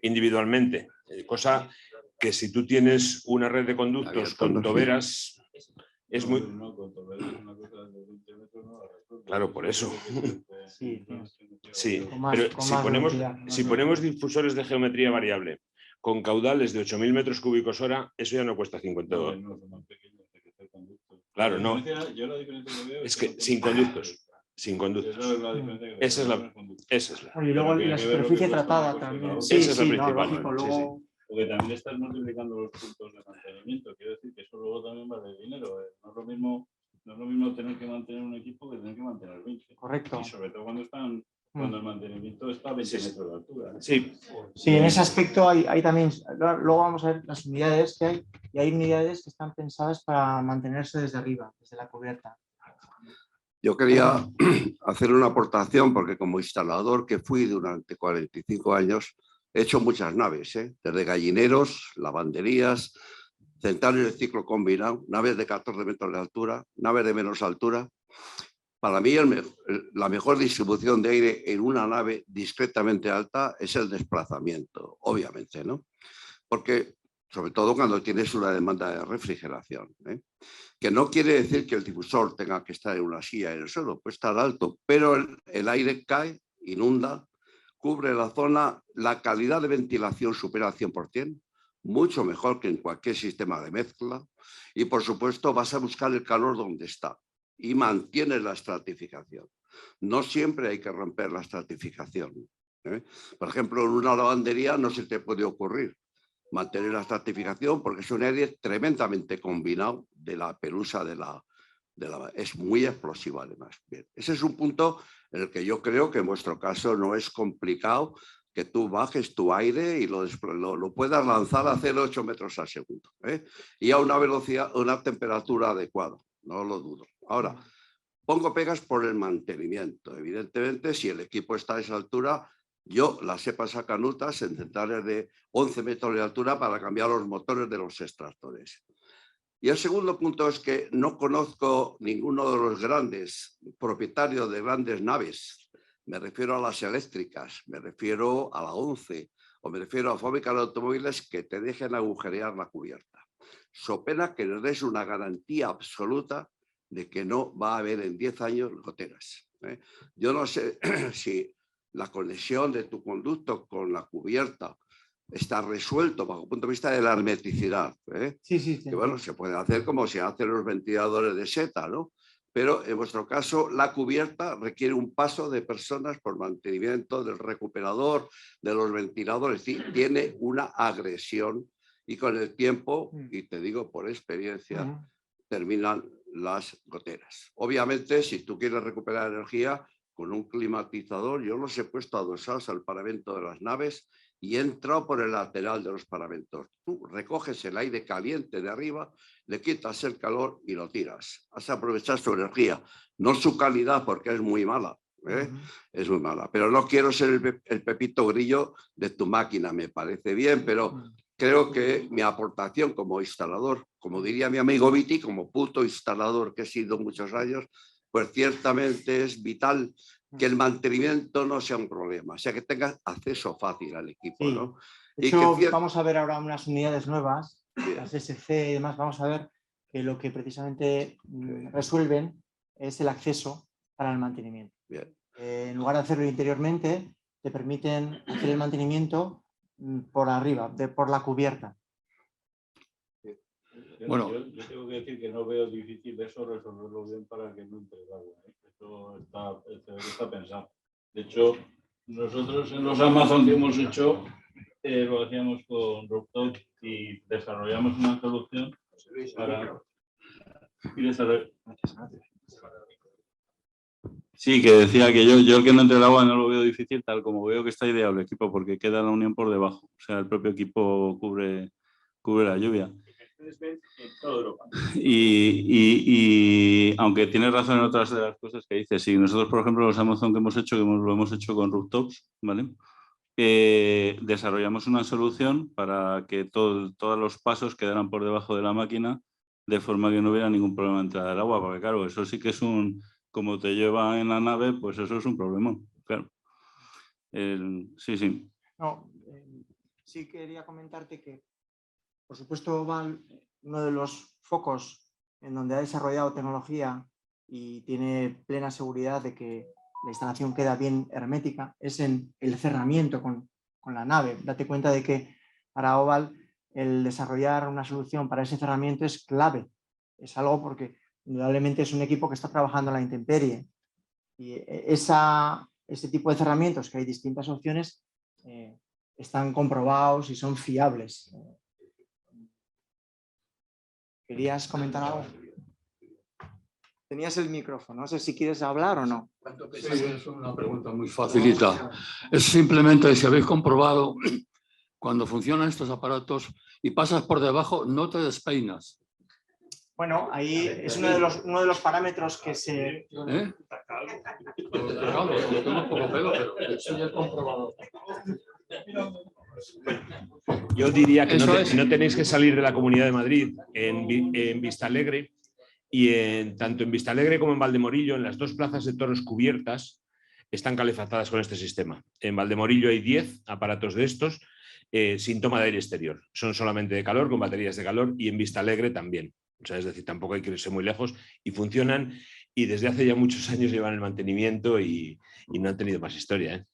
[SPEAKER 2] individualmente. Cosa que si tú tienes una red de conductos con toberas, es muy... Claro, por eso. Sí, pero si ponemos difusores de geometría variable con caudales de 8.000 metros cúbicos hora, eso ya no cuesta 50 dólares. Claro, no. Es que sin conductos. Sin conductos. Esa es la.
[SPEAKER 3] Y luego la superficie tratada también.
[SPEAKER 2] Esa es la principal.
[SPEAKER 3] Lógico, luego...
[SPEAKER 4] Porque también estás multiplicando los puntos de mantenimiento. Quiero decir que eso luego también vale dinero. No es lo mismo tener que mantener un equipo que tener que mantener 20.
[SPEAKER 3] Correcto.
[SPEAKER 4] Y sobre todo cuando el mantenimiento está a 20 metros de altura.
[SPEAKER 2] Sí.
[SPEAKER 3] Sí, en ese aspecto hay también, luego vamos a ver las unidades que hay, y hay unidades que están pensadas para mantenerse desde arriba, desde la cubierta.
[SPEAKER 8] Yo quería hacer una aportación porque como instalador que fui durante 45 años, he hecho muchas naves, desde gallineros, lavanderías, centrales de ciclo combinado, naves de 14 metros de altura, naves de menos altura. Para mí la mejor distribución de aire en una nave discretamente alta es el desplazamiento, obviamente, ¿no? Porque, sobre todo cuando tienes una demanda de refrigeración, que no quiere decir que el difusor tenga que estar en una silla en el suelo, puede estar alto, pero el aire cae, inunda, cubre la zona, la calidad de ventilación supera al 100%, mucho mejor que en cualquier sistema de mezcla, y por supuesto vas a buscar el calor donde está y mantienes la estratificación. No siempre hay que romper la estratificación. Por ejemplo, en una lavandería no se te puede ocurrir mantener la estratificación porque es un aire tremendamente combinado de la pelusa es muy explosiva además. Bien, ese es un punto en el que yo creo que en vuestro caso no es complicado que tú bajes tu aire y lo puedas lanzar a 0,8 metros al segundo, y a una velocidad, una temperatura adecuada, no lo dudo. Ahora, pongo pegas por el mantenimiento. Evidentemente, si el equipo está a esa altura, yo las cepas canutas en centrales de 11 metros de altura para cambiar los motores de los extractores. Y el segundo punto es que no conozco ninguno de los grandes propietarios de grandes naves. Me refiero a las eléctricas, me refiero a la ONCE o me refiero a fábricas de automóviles que te dejen agujerear la cubierta. So pena que les des una garantía absoluta de que no va a haber en 10 años goteras. Yo no sé si la conexión de tu conducto con la cubierta está resuelto bajo el punto de vista de la hermeticidad.
[SPEAKER 3] Sí.
[SPEAKER 8] Que bueno, se puede hacer como se hacen los ventiladores de seta, ¿no? Pero en vuestro caso la cubierta requiere un paso de personas por mantenimiento del recuperador, de los ventiladores, es decir, tiene una agresión y con el tiempo, y te digo por experiencia, terminan las goteras. Obviamente, si tú quieres recuperar energía con un climatizador, yo los he puesto adosados al paravento de las naves y he entrado por el lateral de los paramentos. Tú recoges el aire caliente de arriba, le quitas el calor y lo tiras. Has aprovechado su energía, no su calidad porque es muy mala. Es muy mala, pero no quiero ser el pepito grillo de tu máquina, me parece bien, pero creo que mi aportación como instalador, como diría mi amigo Viti, como puto instalador que he sido muchos años, pues ciertamente es vital que el mantenimiento no sea un problema, o sea, que tengas acceso fácil al equipo.
[SPEAKER 3] Sí.
[SPEAKER 8] ¿no?
[SPEAKER 3] De hecho, vamos a ver ahora unas unidades nuevas, las SC y demás, vamos a ver que lo que precisamente resuelven es el acceso para el mantenimiento.
[SPEAKER 8] Bien.
[SPEAKER 3] En lugar de hacerlo interiormente, te permiten hacer el mantenimiento por arriba, por la cubierta.
[SPEAKER 4] Bueno, yo tengo que decir que no veo difícil eso resolverlo bien para que no entre el agua. Eso está pensado. De hecho, nosotros en los Amazon que hemos hecho lo hacíamos con Rooftop y desarrollamos una solución para... Sí, que decía que yo el que no entre el agua no lo veo difícil, tal como veo que está ideal el equipo, porque queda la unión por debajo. O sea, el propio equipo cubre la lluvia. En toda Europa. Y aunque tienes razón en otras de las cosas que dices, sí, nosotros, por ejemplo, los Amazon que hemos hecho, lo hemos hecho con rooftops, ¿vale? Desarrollamos una solución para que todos los pasos quedaran por debajo de la máquina de forma que no hubiera ningún problema de entrada del agua, porque claro, eso sí que es como te lleva en la nave, pues eso es un problema, claro. Sí.
[SPEAKER 3] No, sí quería comentarte que, por supuesto, Oval, uno de los focos en donde ha desarrollado tecnología y tiene plena seguridad de que la instalación queda bien hermética es en el cerramiento con la nave. Date cuenta de que para Oval el desarrollar una solución para ese cerramiento es clave. Es algo porque indudablemente es un equipo que está trabajando a la intemperie. Y ese tipo de cerramientos, que hay distintas opciones, están comprobados y son fiables. ¿Querías comentar algo? Tenías el micrófono, no sé si quieres hablar o no.
[SPEAKER 9] Sí, es una pregunta muy facilita. Es simplemente si habéis comprobado cuando funcionan estos aparatos y pasas por debajo, no te despeinas.
[SPEAKER 3] Bueno, ahí es uno de los parámetros que se...
[SPEAKER 9] ¿Eh? Tengo un poco pelo, pero eso ya es comprobado.
[SPEAKER 2] Yo diría que no tenéis que salir de la Comunidad de Madrid en Vistalegre y tanto en Vistalegre como en Valdemorillo, en las dos plazas de toros cubiertas, están calefactadas con este sistema. En Valdemorillo hay 10 aparatos de estos sin toma de aire exterior. Son solamente de calor, con baterías de calor, y en Vistalegre también. O sea, es decir, tampoco hay que irse muy lejos y funcionan, y desde hace ya muchos años llevan el mantenimiento y no han tenido más historia, ¿eh?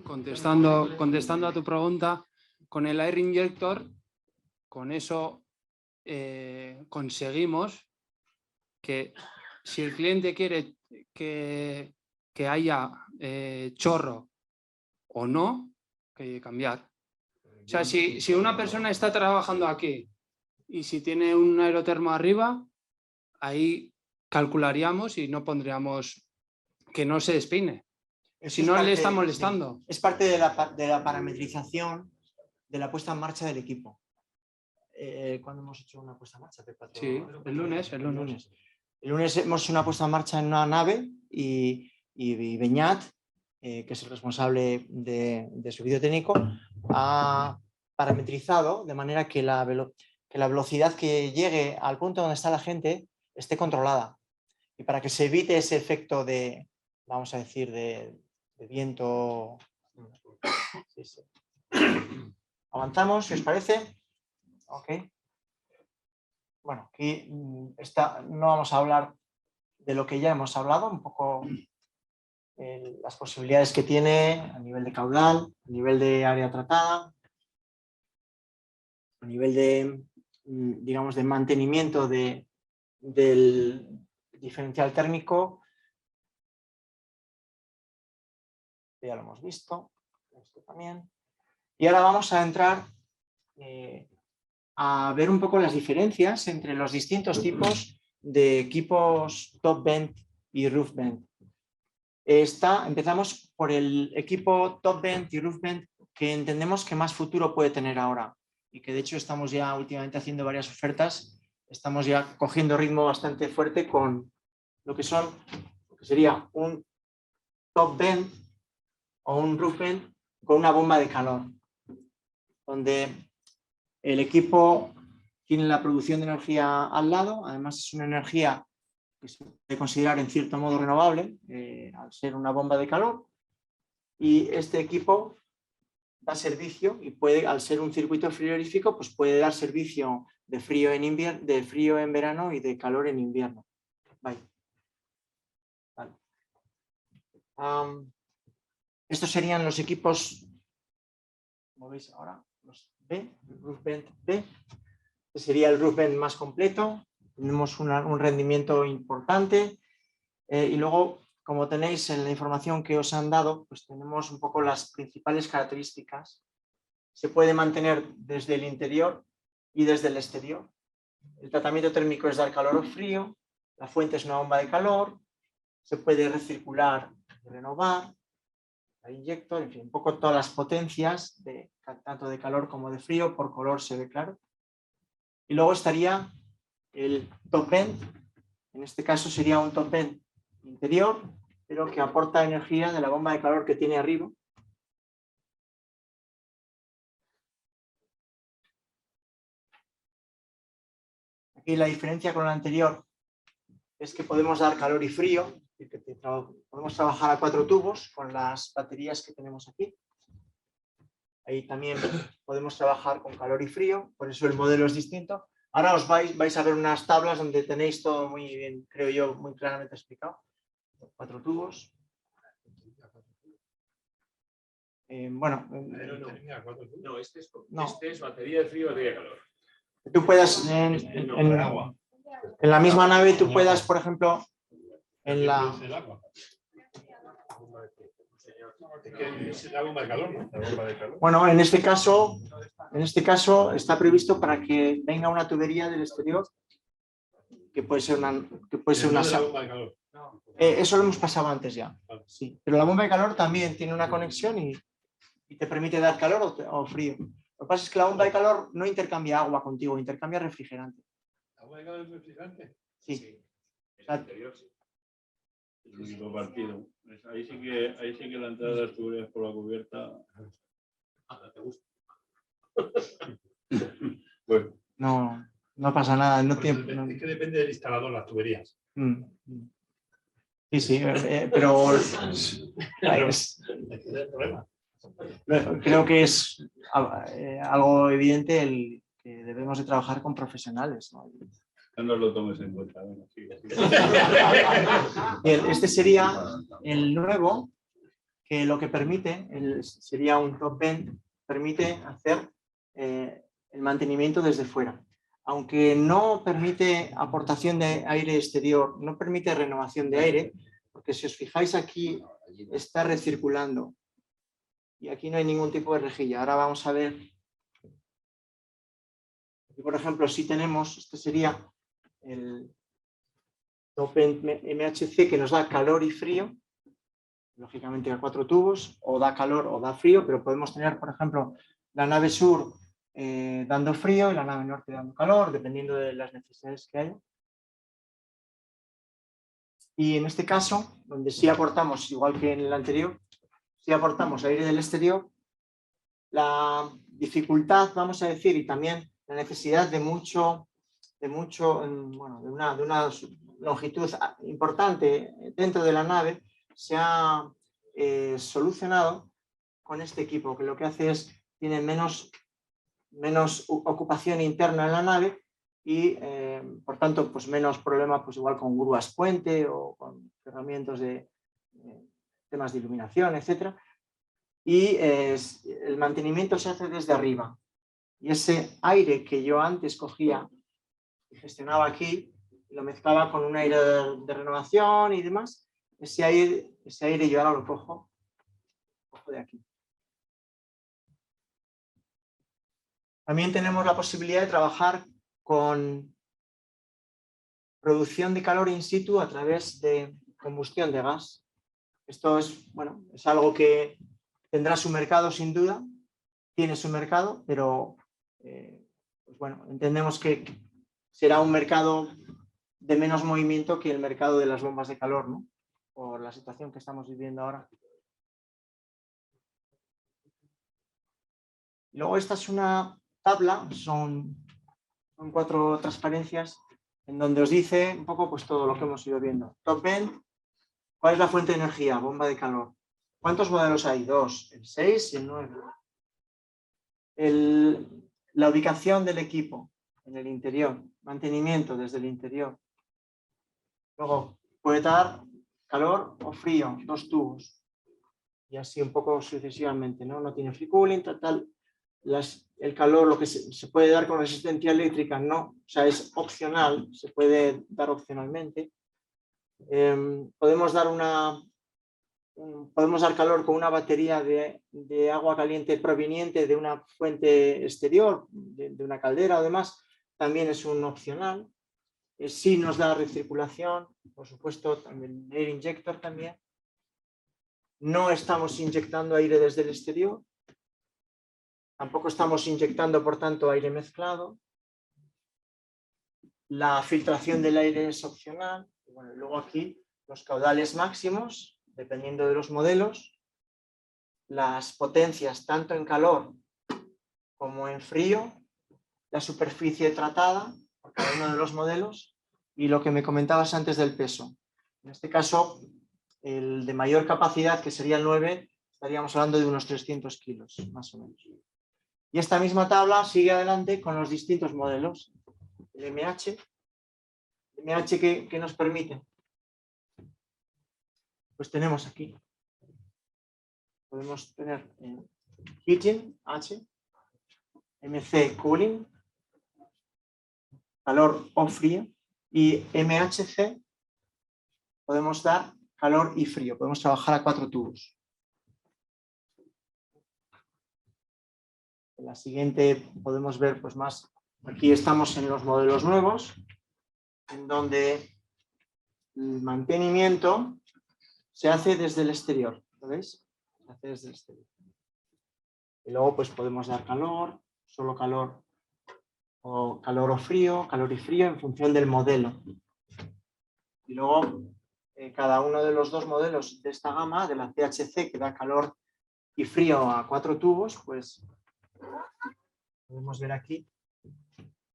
[SPEAKER 6] Contestando a tu pregunta, con el Air Injector, con eso conseguimos que si el cliente quiere que haya chorro o no, que hay que cambiar. O sea, si una persona está trabajando aquí y si tiene un aerotermo arriba, ahí calcularíamos y no pondríamos que no se despeine.
[SPEAKER 3] Eso
[SPEAKER 6] Si
[SPEAKER 3] es
[SPEAKER 6] no le
[SPEAKER 3] parte-
[SPEAKER 6] está
[SPEAKER 3] sí,
[SPEAKER 6] molestando.
[SPEAKER 3] es parte de la parametrización de la puesta en marcha del equipo. ¿Cuándo hemos hecho una puesta en marcha?
[SPEAKER 6] Sí, el lunes.
[SPEAKER 3] El lunes hemos hecho una puesta en marcha en una nave y Beñat, que es el responsable de su vídeo técnico, ha parametrizado de manera que la velocidad que llegue al punto donde está la gente esté controlada. Y para que se evite ese efecto de, vamos a decir, de viento. Sí, sí. Avanzamos, si os parece. Ok. Bueno, aquí no vamos a hablar de lo que ya hemos hablado, un poco las posibilidades que tiene a nivel de caudal, a nivel de área tratada, a nivel de, digamos, de mantenimiento del diferencial térmico. Ya lo hemos visto, esto también. Y ahora vamos a entrar a ver un poco las diferencias entre los distintos tipos de equipos top bend y roof bend. Empezamos por el equipo top bend y roof bend que entendemos que más futuro puede tener ahora y que de hecho estamos ya últimamente haciendo varias ofertas, estamos ya cogiendo ritmo bastante fuerte con lo que sería un top bend o un roof bend con una bomba de calor, donde el equipo tiene la producción de energía al lado, además es una energía que se puede considerar en cierto modo renovable, al ser una bomba de calor, y este equipo da servicio y puede, al ser un circuito frigorífico, pues puede dar servicio de frío en verano y de calor en invierno. Vale. Estos serían los equipos, como veis ahora, los B, el roof bend B. Este sería el roof bend más completo. Tenemos un rendimiento importante y luego, como tenéis en la información que os han dado, pues tenemos un poco las principales características. Se puede mantener desde el interior y desde el exterior. El tratamiento térmico es dar calor o frío, la fuente es una bomba de calor, se puede recircular y renovar, el inyector, en fin, un poco todas las potencias, tanto de calor como de frío, por color se ve claro. Y luego estaría el top bend, en este caso sería un top bend interior, pero que aporta energía de la bomba de calor que tiene arriba. Aquí la diferencia con el anterior es que podemos dar calor y frío, podemos trabajar a 4 tubos con las baterías que tenemos aquí. Ahí también podemos trabajar con calor y frío, por eso el modelo es distinto. Ahora os vais a ver unas tablas donde tenéis todo muy bien, creo yo, muy claramente explicado. 4 tubos. Bueno,
[SPEAKER 2] no, este es batería de frío, batería de calor.
[SPEAKER 3] Tú puedas, en la misma nave, tú puedas, por ejemplo, en la... Bueno, en este caso está previsto para que venga una tubería del exterior que puede ser una eso lo hemos pasado antes ya. Sí, pero la bomba de calor también tiene una conexión y te permite dar calor o frío. Lo que pasa es que la bomba de calor no intercambia agua contigo, intercambia refrigerante.
[SPEAKER 5] ¿La bomba de calor es refrigerante?
[SPEAKER 3] Sí.
[SPEAKER 4] El único partido. Ahí sí que la entrada de las tuberías por la cubierta.
[SPEAKER 2] ¿Te gusta?
[SPEAKER 4] Bueno.
[SPEAKER 3] No pasa nada.
[SPEAKER 5] Es que depende del instalador las tuberías.
[SPEAKER 3] Sí, pero creo que es algo evidente el que debemos de trabajar con profesionales, ¿no?
[SPEAKER 4] No lo tomes en cuenta. Bueno, sí.
[SPEAKER 3] Este sería el nuevo, que lo que permite, sería un top bend, permite hacer el mantenimiento desde fuera. Aunque no permite aportación de aire exterior, no permite renovación de aire, porque si os fijáis aquí está recirculando y aquí no hay ningún tipo de rejilla. Ahora vamos a ver Y por ejemplo, si tenemos, este sería el top end MHC que nos da calor y frío, lógicamente a 4 tubos, o da calor o da frío, pero podemos tener, por ejemplo, la nave sur dando frío y la nave norte dando calor, dependiendo de las necesidades que haya. Y en este caso, donde sí aportamos, igual que en el anterior, sí aportamos aire del exterior, la dificultad, vamos a decir, y también la necesidad de una longitud importante dentro de la nave se ha solucionado con este equipo, que lo que hace es, tiene menos ocupación interna en la nave y por tanto pues menos problema pues igual con grúas puente o con herramientas de temas de iluminación, etcétera. Y el mantenimiento se hace desde arriba. Y ese aire que yo antes cogía y gestionaba aquí, lo mezclaba con un aire de renovación y demás, ese aire yo ahora lo cojo de aquí. También tenemos la posibilidad de trabajar con producción de calor in situ a través de combustión de gas. Esto es, bueno, es algo que tendrá su mercado sin duda, tiene su mercado, pero pues bueno, entendemos que será un mercado de menos movimiento que el mercado de las bombas de calor, ¿no? Por la situación que estamos viviendo ahora. Y luego esta es una tabla, son 4 transparencias en donde os dice un poco pues todo lo que hemos ido viendo. Top end, ¿cuál es la fuente de energía? Bomba de calor. ¿Cuántos modelos hay? 2, el 6 y el 9. La ubicación del equipo en el interior, mantenimiento desde el interior. Luego, puede dar calor o frío, 2 tubos. Y así un poco sucesivamente, ¿no? No tiene free cooling, tal. El calor, lo que se puede dar con resistencia eléctrica, no. O sea, es opcional, se puede dar opcionalmente. Podemos dar calor con una batería de agua caliente proveniente de una fuente exterior, de una caldera o demás, también es un opcional. Sí nos da recirculación, por supuesto, también air injector también. No estamos inyectando aire desde el exterior. Tampoco estamos inyectando, por tanto, aire mezclado. La filtración del aire es opcional. Bueno, luego aquí los caudales máximos, dependiendo de los modelos. Las potencias, tanto en calor como en frío. La superficie tratada por cada uno de los modelos. Y lo que me comentabas antes del peso. En este caso, el de mayor capacidad, que sería el 9, estaríamos hablando de unos 300 kilos, más o menos. Y esta misma tabla sigue adelante con los distintos modelos. El MH que nos permite. Pues tenemos aquí. Podemos tener heating, H, MC, cooling, calor o frío, y MHC podemos dar calor y frío. Podemos trabajar a 4 tubos. En la siguiente podemos ver pues más. Aquí estamos en los modelos nuevos, en donde el mantenimiento se hace desde el exterior. ¿Lo veis? Se hace desde el exterior. Y luego pues podemos dar calor, solo calor o frío, calor y frío en función del modelo. Y luego cada uno de los 2 modelos de esta gama, de la CHC que da calor y frío a 4 tubos, pues podemos ver aquí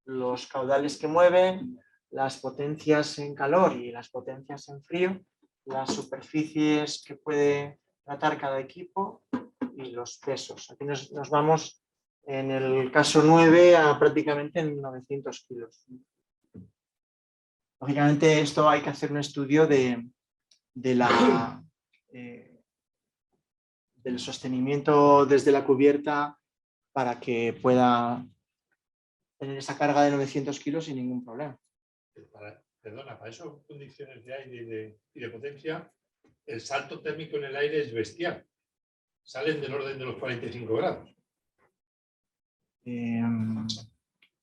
[SPEAKER 3] los caudales que mueven, las potencias en calor y las potencias en frío, las superficies que puede tratar cada equipo y los pesos. Aquí nos vamos en el caso 9 a prácticamente en 900 kilos. Lógicamente esto hay que hacer un estudio del sostenimiento desde la cubierta para que pueda tener esa carga de 900 kilos sin ningún problema.
[SPEAKER 5] Perdona, para esas condiciones de aire y de potencia, el salto térmico en el aire es bestial. Salen del orden de los 45 grados.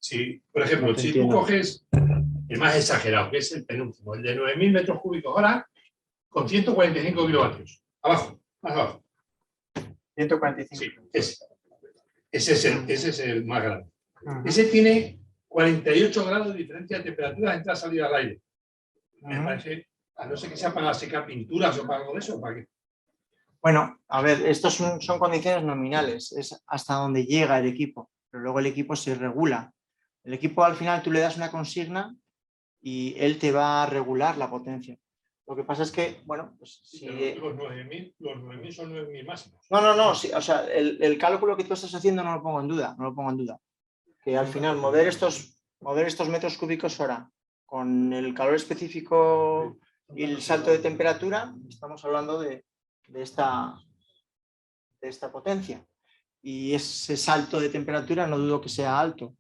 [SPEAKER 5] Si, por ejemplo,
[SPEAKER 3] No te
[SPEAKER 5] si
[SPEAKER 3] entiendo.
[SPEAKER 5] tú coges el más exagerado, que es el penúltimo, el de 9.000 metros cúbicos hora, con 145 kilovatios. Abajo, más abajo.
[SPEAKER 3] 145.
[SPEAKER 5] Sí, ese es el más grande.
[SPEAKER 3] Ujú.
[SPEAKER 5] Ese tiene 48 grados de diferencia de temperatura de entrada y salida al aire. Me
[SPEAKER 3] Ujú.
[SPEAKER 5] parece, a no ser que sea para secar pinturas o para algo de eso, ¿para qué?
[SPEAKER 3] Bueno, a ver, estos son condiciones nominales, es hasta donde llega el equipo, pero luego el equipo se regula. El equipo al final tú le das una consigna y él te va a regular la potencia. Lo que pasa es que, bueno, pues si...
[SPEAKER 5] Los 9.000 son 9.000 máximos.
[SPEAKER 3] No, sí, o sea, el cálculo que tú estás haciendo no lo pongo en duda, no lo pongo en duda. Que al final mover estos metros cúbicos hora con el calor específico y el salto de temperatura, estamos hablando de esta potencia. Y ese salto de temperatura no dudo que sea alto.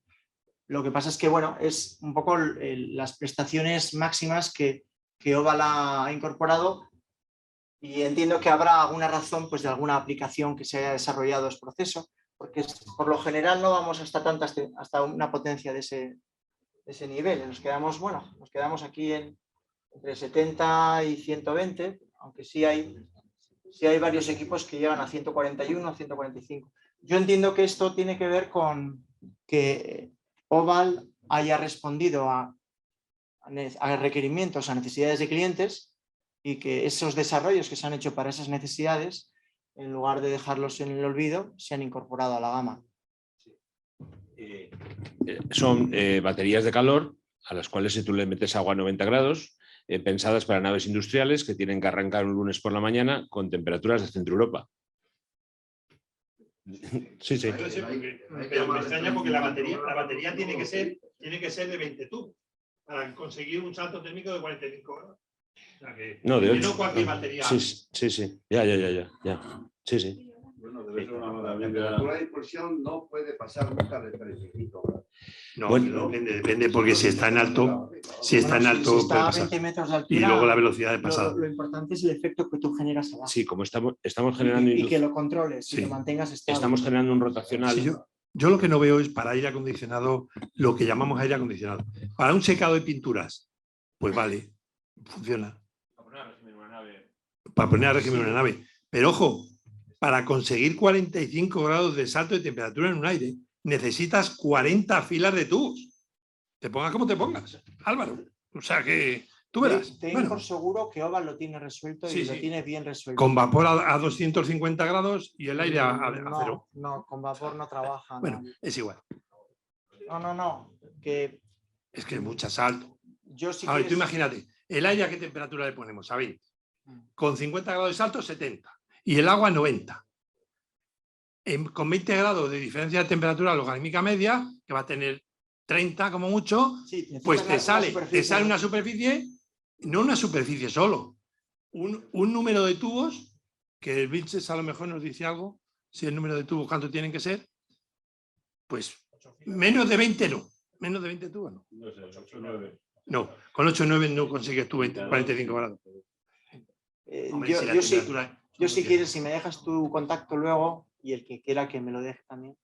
[SPEAKER 3] Lo que pasa es que, bueno, es un poco las prestaciones máximas que Oval ha incorporado, y entiendo que habrá alguna razón pues, de alguna aplicación que se haya desarrollado ese proceso, porque por lo general no vamos hasta una potencia de ese nivel. Nos quedamos aquí entre 70 y 120, aunque sí hay varios equipos que llegan a 141, a 145. Yo entiendo que esto tiene que ver con que Oval haya respondido a requerimientos, a necesidades de clientes, y que esos desarrollos que se han hecho para esas necesidades, en lugar de dejarlos en el olvido, se han incorporado a la gama.
[SPEAKER 2] Son baterías de calor a las cuales si tú le metes agua a 90 grados, pensadas para naves industriales que tienen que arrancar un lunes por la mañana con temperaturas de Centro Europa. Sí, sí.
[SPEAKER 5] Pero me extraña porque la batería tiene que ser de 20 tubos para conseguir un salto térmico de 45 grados. O sea que
[SPEAKER 2] No, de 8.
[SPEAKER 5] no cualquier batería.
[SPEAKER 2] Sí. Ya. Sí.
[SPEAKER 4] Bueno, debe ser una
[SPEAKER 8] La
[SPEAKER 4] maravilla.
[SPEAKER 8] temperatura de impulsión no puede pasar nunca de 35 grados.
[SPEAKER 5] No,
[SPEAKER 2] Bueno,
[SPEAKER 5] depende porque si está en alto,
[SPEAKER 3] Si está
[SPEAKER 5] puede
[SPEAKER 3] a
[SPEAKER 5] pasar.
[SPEAKER 3] 20 metros de altura,
[SPEAKER 5] Y luego la velocidad de pasada.
[SPEAKER 3] lo importante es el efecto que tú generas abajo.
[SPEAKER 2] Sí, como estamos generando
[SPEAKER 3] y que lo controles
[SPEAKER 5] Sí.
[SPEAKER 3] y lo mantengas estable.
[SPEAKER 2] estamos generando un rotacional.
[SPEAKER 5] Sí, yo lo que no veo es para aire acondicionado, lo que llamamos aire acondicionado. Para un secado de pinturas, pues vale, funciona. Para poner a régimen una nave. Pero ojo, para conseguir 45 grados de salto de temperatura en un aire, necesitas 40 filas de tubos. Te pongas como te pongas, Álvaro. O sea que tú verás.
[SPEAKER 3] Ten
[SPEAKER 5] Bueno,
[SPEAKER 3] por seguro que Oval lo tiene resuelto y
[SPEAKER 5] Sí,
[SPEAKER 3] lo
[SPEAKER 5] sí.
[SPEAKER 3] tiene bien resuelto.
[SPEAKER 5] con vapor a 250 grados y el aire a cero.
[SPEAKER 3] No, con vapor no trabaja.
[SPEAKER 5] Bueno,
[SPEAKER 3] no.
[SPEAKER 5] es igual.
[SPEAKER 3] No. Que
[SPEAKER 5] Es que es mucho salto.
[SPEAKER 3] yo sí
[SPEAKER 5] A ver, tú imagínate, el aire a qué temperatura le ponemos, a 20. Con 50 grados de salto, 70. Y el agua, 90. Con 20 grados de diferencia de temperatura logarítmica media, que va a tener 30 como mucho, pues te sale una superficie, no una superficie solo, un número de tubos, que el Vilches a lo mejor nos dice algo, si el número de tubos cuánto tienen que ser, pues menos de 20 no, menos de 20 tubos no.
[SPEAKER 4] No sé, 8 o 9.
[SPEAKER 5] No, con 8 o 9 no consigues tú 45 grados. Hombre, si la temperatura-
[SPEAKER 3] yo si quieres, si me dejas tu contacto luego, y el que quiera que me lo deje también,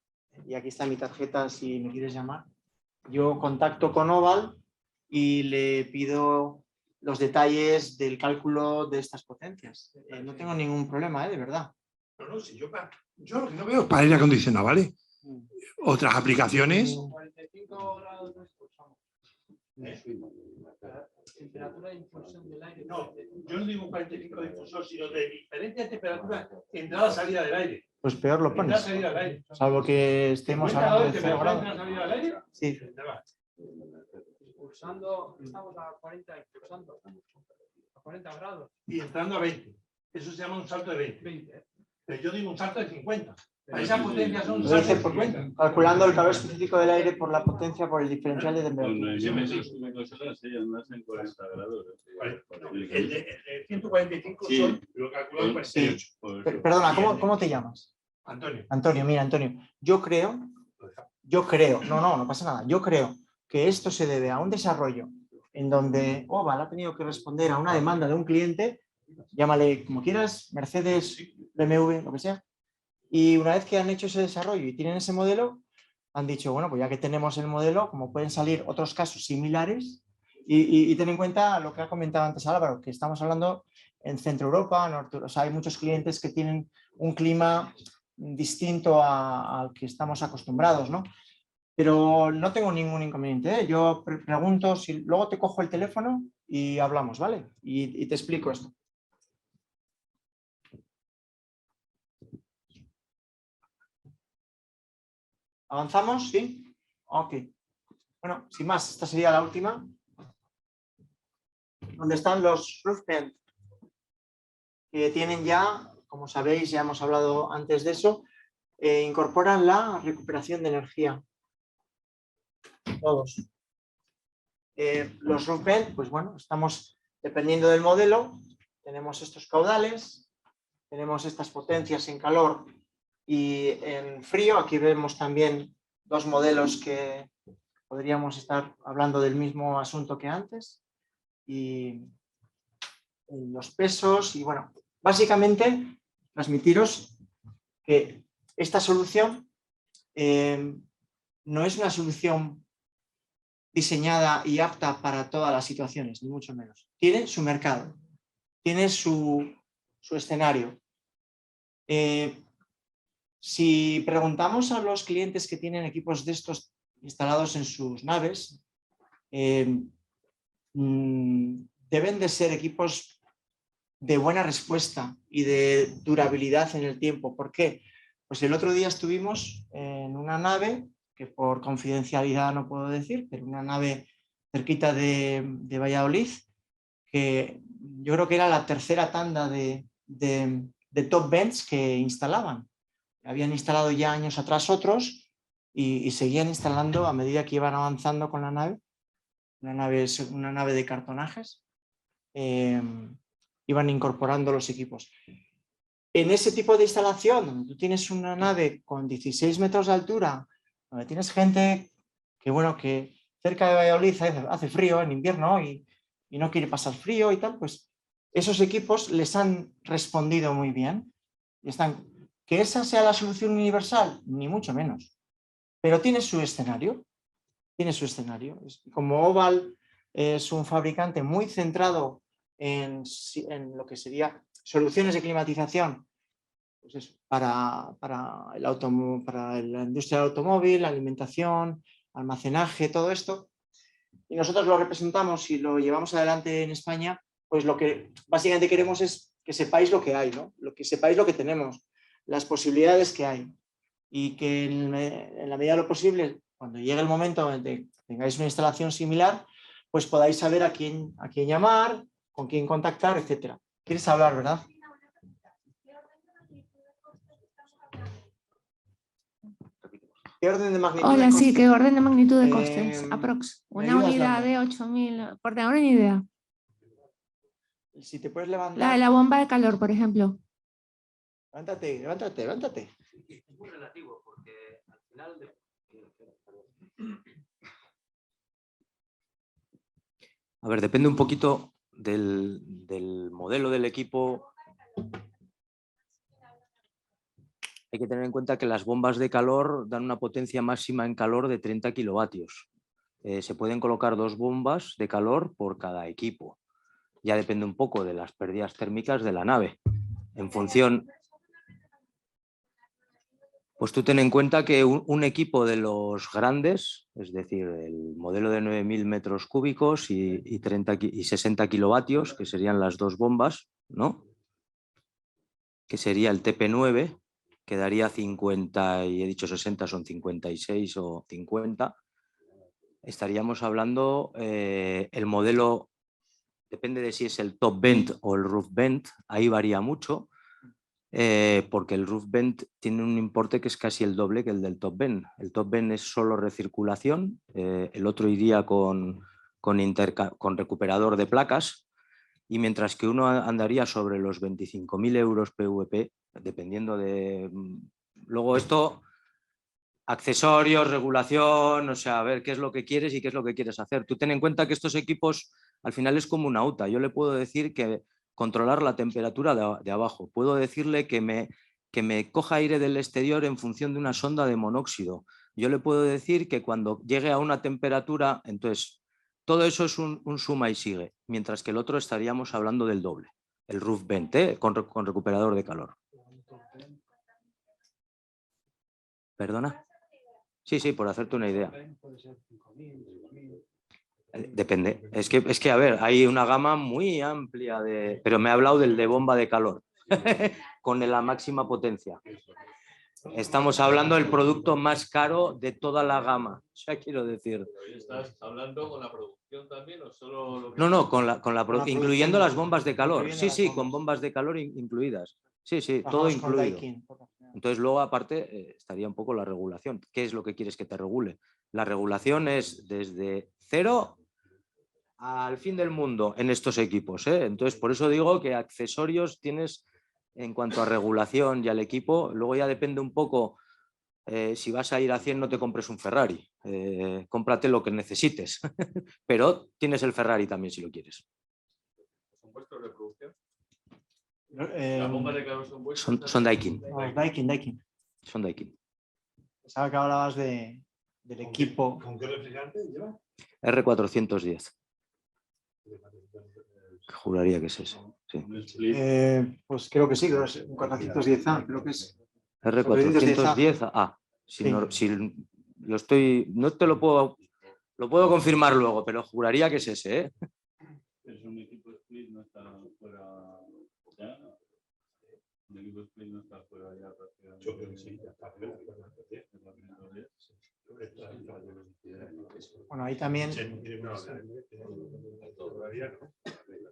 [SPEAKER 3] y aquí está mi tarjeta si me quieres llamar, yo contacto con Oval y le pido los detalles del cálculo de estas potencias. No tengo ningún problema, de verdad.
[SPEAKER 5] No, si yo lo que no veo es para aire acondicionado, ¿vale? Otras aplicaciones.
[SPEAKER 3] 45 grados de expulsión. Temperatura de impulsión del aire.
[SPEAKER 5] No, yo no digo 45 de difusor, sino de diferencia de temperatura entrada-salida del aire.
[SPEAKER 3] Pues peor lo pones.
[SPEAKER 5] Entrada-salida del aire.
[SPEAKER 3] Salvo que estemos hablando de 0 grados.
[SPEAKER 5] Entrada-salida del aire.
[SPEAKER 3] Sí.
[SPEAKER 6] Impulsando, estamos a 40, impulsando a 40 grados.
[SPEAKER 5] Y entrando a 20. Eso se llama un salto de 20. Pero yo digo un salto de 50. Para esa potencia son un
[SPEAKER 3] Lo dice
[SPEAKER 5] salto de 50.
[SPEAKER 3] calculando el calor específico del aire por la potencia por el diferencial de
[SPEAKER 4] Con
[SPEAKER 3] temperatura.
[SPEAKER 4] 9.000 metros cúbicos hora, sí, andas en 40 grados.
[SPEAKER 5] El de 145
[SPEAKER 4] Sí.
[SPEAKER 5] son, lo calculamos 48.
[SPEAKER 3] Perdona, ¿cómo te llamas?
[SPEAKER 5] Antonio.
[SPEAKER 3] Antonio, mira, Antonio, yo creo, no pasa nada, yo creo que esto se debe a un desarrollo en donde Oval ha tenido que responder a una demanda de un cliente, llámale como quieras, Mercedes, BMW, lo que sea, y una vez que han hecho ese desarrollo y tienen ese modelo, han dicho, bueno, pues ya que tenemos el modelo, como pueden salir otros casos similares, y ten en cuenta lo que ha comentado antes Álvaro, que estamos hablando en Centro Europa, Norte, o sea, hay muchos clientes que tienen un clima distinto al que estamos acostumbrados, ¿no? Pero no tengo ningún inconveniente, ¿eh? Yo pregunto, si luego te cojo el teléfono y hablamos, ¿vale? Y te explico esto. ¿Avanzamos? ¿Sí? Ok. Bueno, sin más, esta sería la última. Donde están los roof vent, que tienen ya, como sabéis, ya hemos hablado antes de eso, incorporan la recuperación de energía. Todos. Los roof vent, pues bueno, estamos dependiendo del modelo, tenemos estos caudales, tenemos estas potencias en calor y en frío. Aquí vemos también dos modelos que podríamos estar hablando del mismo asunto que antes. Y los pesos y bueno, básicamente transmitiros que esta solución no es una solución diseñada y apta para todas las situaciones, ni mucho menos. Tiene su mercado, tiene su escenario. Si preguntamos a los clientes que tienen equipos de estos instalados en sus naves, deben de ser equipos de buena respuesta y de durabilidad en el tiempo. ¿Por qué? Pues el otro día estuvimos en una nave, que por confidencialidad no puedo decir, pero una nave cerquita de Valladolid, que yo creo que era la tercera tanda de top vents que instalaban. Habían instalado ya años atrás otros y seguían instalando a medida que iban avanzando con la nave. Una nave de cartonajes, iban incorporando los equipos. En ese tipo de instalación, donde tú tienes una nave con 16 metros de altura, donde tienes gente que, bueno, que cerca de Valladolid hace frío en invierno y no quiere pasar frío y tal, pues esos equipos les han respondido muy bien. Y están, ¿que esa sea la solución universal? Ni mucho menos. Pero tiene su escenario. Tiene su escenario. Como Oval es un fabricante muy centrado en lo que sería soluciones de climatización, pues eso, para la industria del automóvil, la alimentación, almacenaje, todo esto, y nosotros lo representamos y lo llevamos adelante en España, pues lo que básicamente queremos es que sepáis lo que hay, ¿no? Que sepáis lo que tenemos, las posibilidades que hay, y que en la medida de lo posible, cuando llegue el momento en que tengáis una instalación similar, pues podáis saber a quién llamar, con quién contactar, etc. ¿Quieres hablar, verdad? ¿Qué orden de magnitud?
[SPEAKER 10] Hola, sí, ¿qué orden de magnitud de costes? Aprox. Una unidad
[SPEAKER 3] dando?
[SPEAKER 10] de 8.000, por tener una idea.
[SPEAKER 3] Si te puedes levantar.
[SPEAKER 10] La bomba de calor, por ejemplo.
[SPEAKER 3] Levántate.
[SPEAKER 7] Es muy relativo porque al final... A ver, depende un poquito del modelo del equipo. Hay que tener en cuenta que las bombas de calor dan una potencia máxima en calor de 30 kilovatios. Se pueden colocar 2 bombas de calor por cada equipo. Ya depende un poco de las pérdidas térmicas de la nave. En función... Pues tú ten en cuenta que un equipo de los grandes, es decir, el modelo de 9.000 metros cúbicos y 60 kilovatios, que serían las 2 bombas, ¿no? Que sería el TP9, que daría 50, y he dicho 60, son 56 o 50. Estaríamos hablando, el modelo, depende de si es el top vent o el roof vent, ahí varía mucho. Porque el roof vent tiene un importe que es casi el doble que el del top vent. El top vent es solo recirculación, el otro iría con recuperador de placas, y mientras que uno andaría sobre los 25.000 euros PVP, dependiendo de... Luego esto, accesorios, regulación, o sea, a ver qué es lo que quieres y qué es lo que quieres hacer. Tú ten en cuenta que estos equipos al final es como una auto. Yo le puedo decir que controlar la temperatura de abajo. Puedo decirle que me coja aire del exterior en función de una sonda de monóxido. yo le puedo decir que cuando llegue a una temperatura, entonces todo eso es un suma y sigue, mientras que el otro estaríamos hablando del doble, el roof vent, con recuperador de calor. ¿Perdona? Sí, sí, por hacerte una idea. Depende. Es que, a ver, hay una gama muy amplia de... Pero me ha hablado del de bomba de calor, con la máxima potencia. Estamos hablando del producto más caro de toda la gama. Ya quiero decir.
[SPEAKER 11] ¿Estás hablando con la producción también o solo lo que...
[SPEAKER 7] No, incluyendo las bombas de calor. Sí, sí, con
[SPEAKER 3] bombas.
[SPEAKER 7] bombas de calor incluidas. Sí, sí, todo incluido. Entonces luego aparte estaría un poco la regulación. ¿Qué es lo que quieres que te regule? La regulación es desde 0 al fin del mundo en estos equipos, ¿eh? Entonces por eso digo que accesorios tienes en cuanto a regulación y al equipo. Luego ya depende un poco, si vas a ir a 100 no te compres un Ferrari, cómprate lo que necesites, pero tienes el Ferrari también si lo quieres.
[SPEAKER 11] ¿Son vuestros de producción?
[SPEAKER 3] Las
[SPEAKER 11] ¿Las bombas de calor son vuestras?
[SPEAKER 7] Son Daikin.
[SPEAKER 3] Daikin.
[SPEAKER 7] Son Daikin.
[SPEAKER 3] Pensaba que hablabas del equipo.
[SPEAKER 5] ¿Con qué refrigerante lleva?
[SPEAKER 7] R410. Juraría que es ese. Sí.
[SPEAKER 3] Pues creo que sí, creo que es un 410A, creo que es.
[SPEAKER 7] R410A. Si lo estoy, no te lo puedo confirmar luego, pero juraría que es ese, ¿eh?
[SPEAKER 4] Es un equipo split, no está fuera ya. Un equipo split no está fuera ya.
[SPEAKER 5] Yo creo que sí, ya está fuera.
[SPEAKER 3] Bueno, ahí también.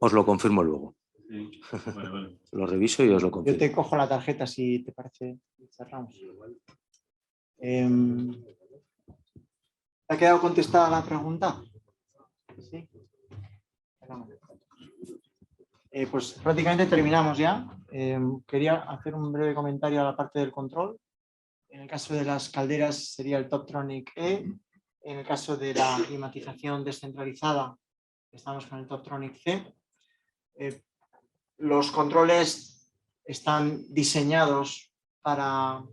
[SPEAKER 7] Os lo confirmo luego.
[SPEAKER 4] Sí. Vale.
[SPEAKER 7] Lo reviso y os lo confirmo.
[SPEAKER 3] Yo te cojo la tarjeta si te parece. Cerramos. ¿Te ha quedado contestada la pregunta? Sí. Pues prácticamente terminamos ya. Quería hacer un breve comentario a la parte del control. En el caso de las calderas sería el Toptronic E. En el caso de la climatización descentralizada estamos con el Toptronic C. Los controles están diseñados para,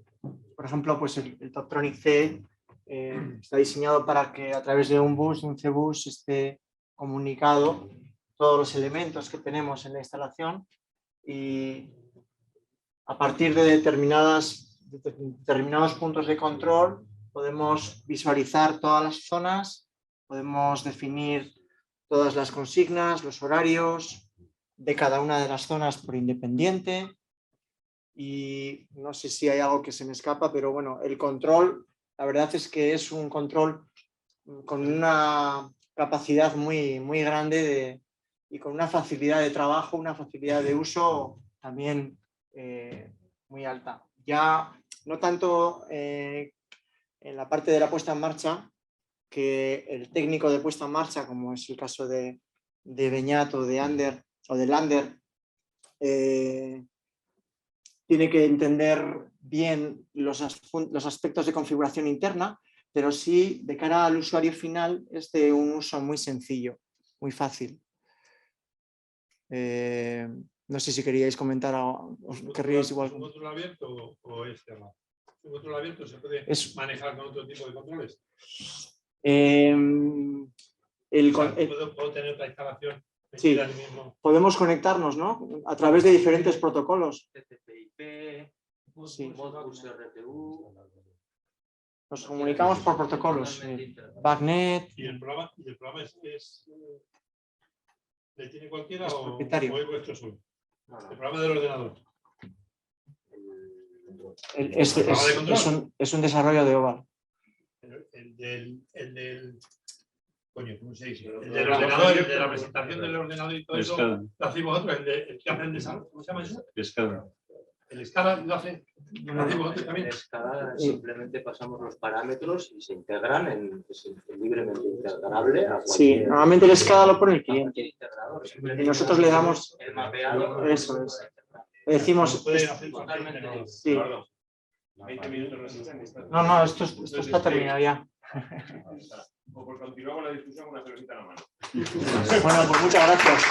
[SPEAKER 3] por ejemplo, pues el Toptronic C está diseñado para que a través de un bus, de un C-bus, esté comunicado todos los elementos que tenemos en la instalación y a partir de determinados puntos de control podemos visualizar todas las zonas, podemos definir todas las consignas, los horarios de cada una de las zonas por independiente y no sé si hay algo que se me escapa, pero bueno, el control, la verdad es que es un control con una capacidad muy, muy grande y con una facilidad de trabajo, una facilidad de uso también muy alta. Ya no tanto en la parte de la puesta en marcha, que el técnico de puesta en marcha, como es el caso de Beñat o de Ander o de Lander, tiene que entender bien los aspectos de configuración interna, pero sí de cara al usuario final es de un uso muy sencillo, muy fácil. No sé si queríais comentar o querríais igual.
[SPEAKER 5] ¿Es un control abierto o es cerrado? ¿Un control abierto se puede manejar con otro tipo de controles? ¿Puedo tener otra instalación?
[SPEAKER 3] Sí, podemos conectarnos, ¿no? A través de diferentes protocolos. Sí. Nos comunicamos por protocolos. Backnet.
[SPEAKER 5] ¿Y el programa le tiene cualquiera o es vuestro solo? El programa del ordenador.
[SPEAKER 3] Es un desarrollo de Oval.
[SPEAKER 5] El del ¿cómo se dice? El del ordenador, el de la presentación del ordenador y todo eso, lo hacéis vosotros, el que hace el desarrollo, ¿cómo se llama eso?
[SPEAKER 11] Escala.
[SPEAKER 5] El escala lo hace. ¿Lo hacéis vosotros también?
[SPEAKER 7] En escala simplemente pasamos los parámetros y se integran, es libremente integrable.
[SPEAKER 3] Sí, normalmente el escala lo pone el cliente. Y nosotros le damos
[SPEAKER 7] el mapeado.
[SPEAKER 3] Eso es. Le decimos. Sí.
[SPEAKER 5] 20 minutos resisten.
[SPEAKER 3] No, esto está terminado ya.
[SPEAKER 11] O por continuar con la discusión con una cervecita en la mano.
[SPEAKER 3] Bueno, pues muchas gracias.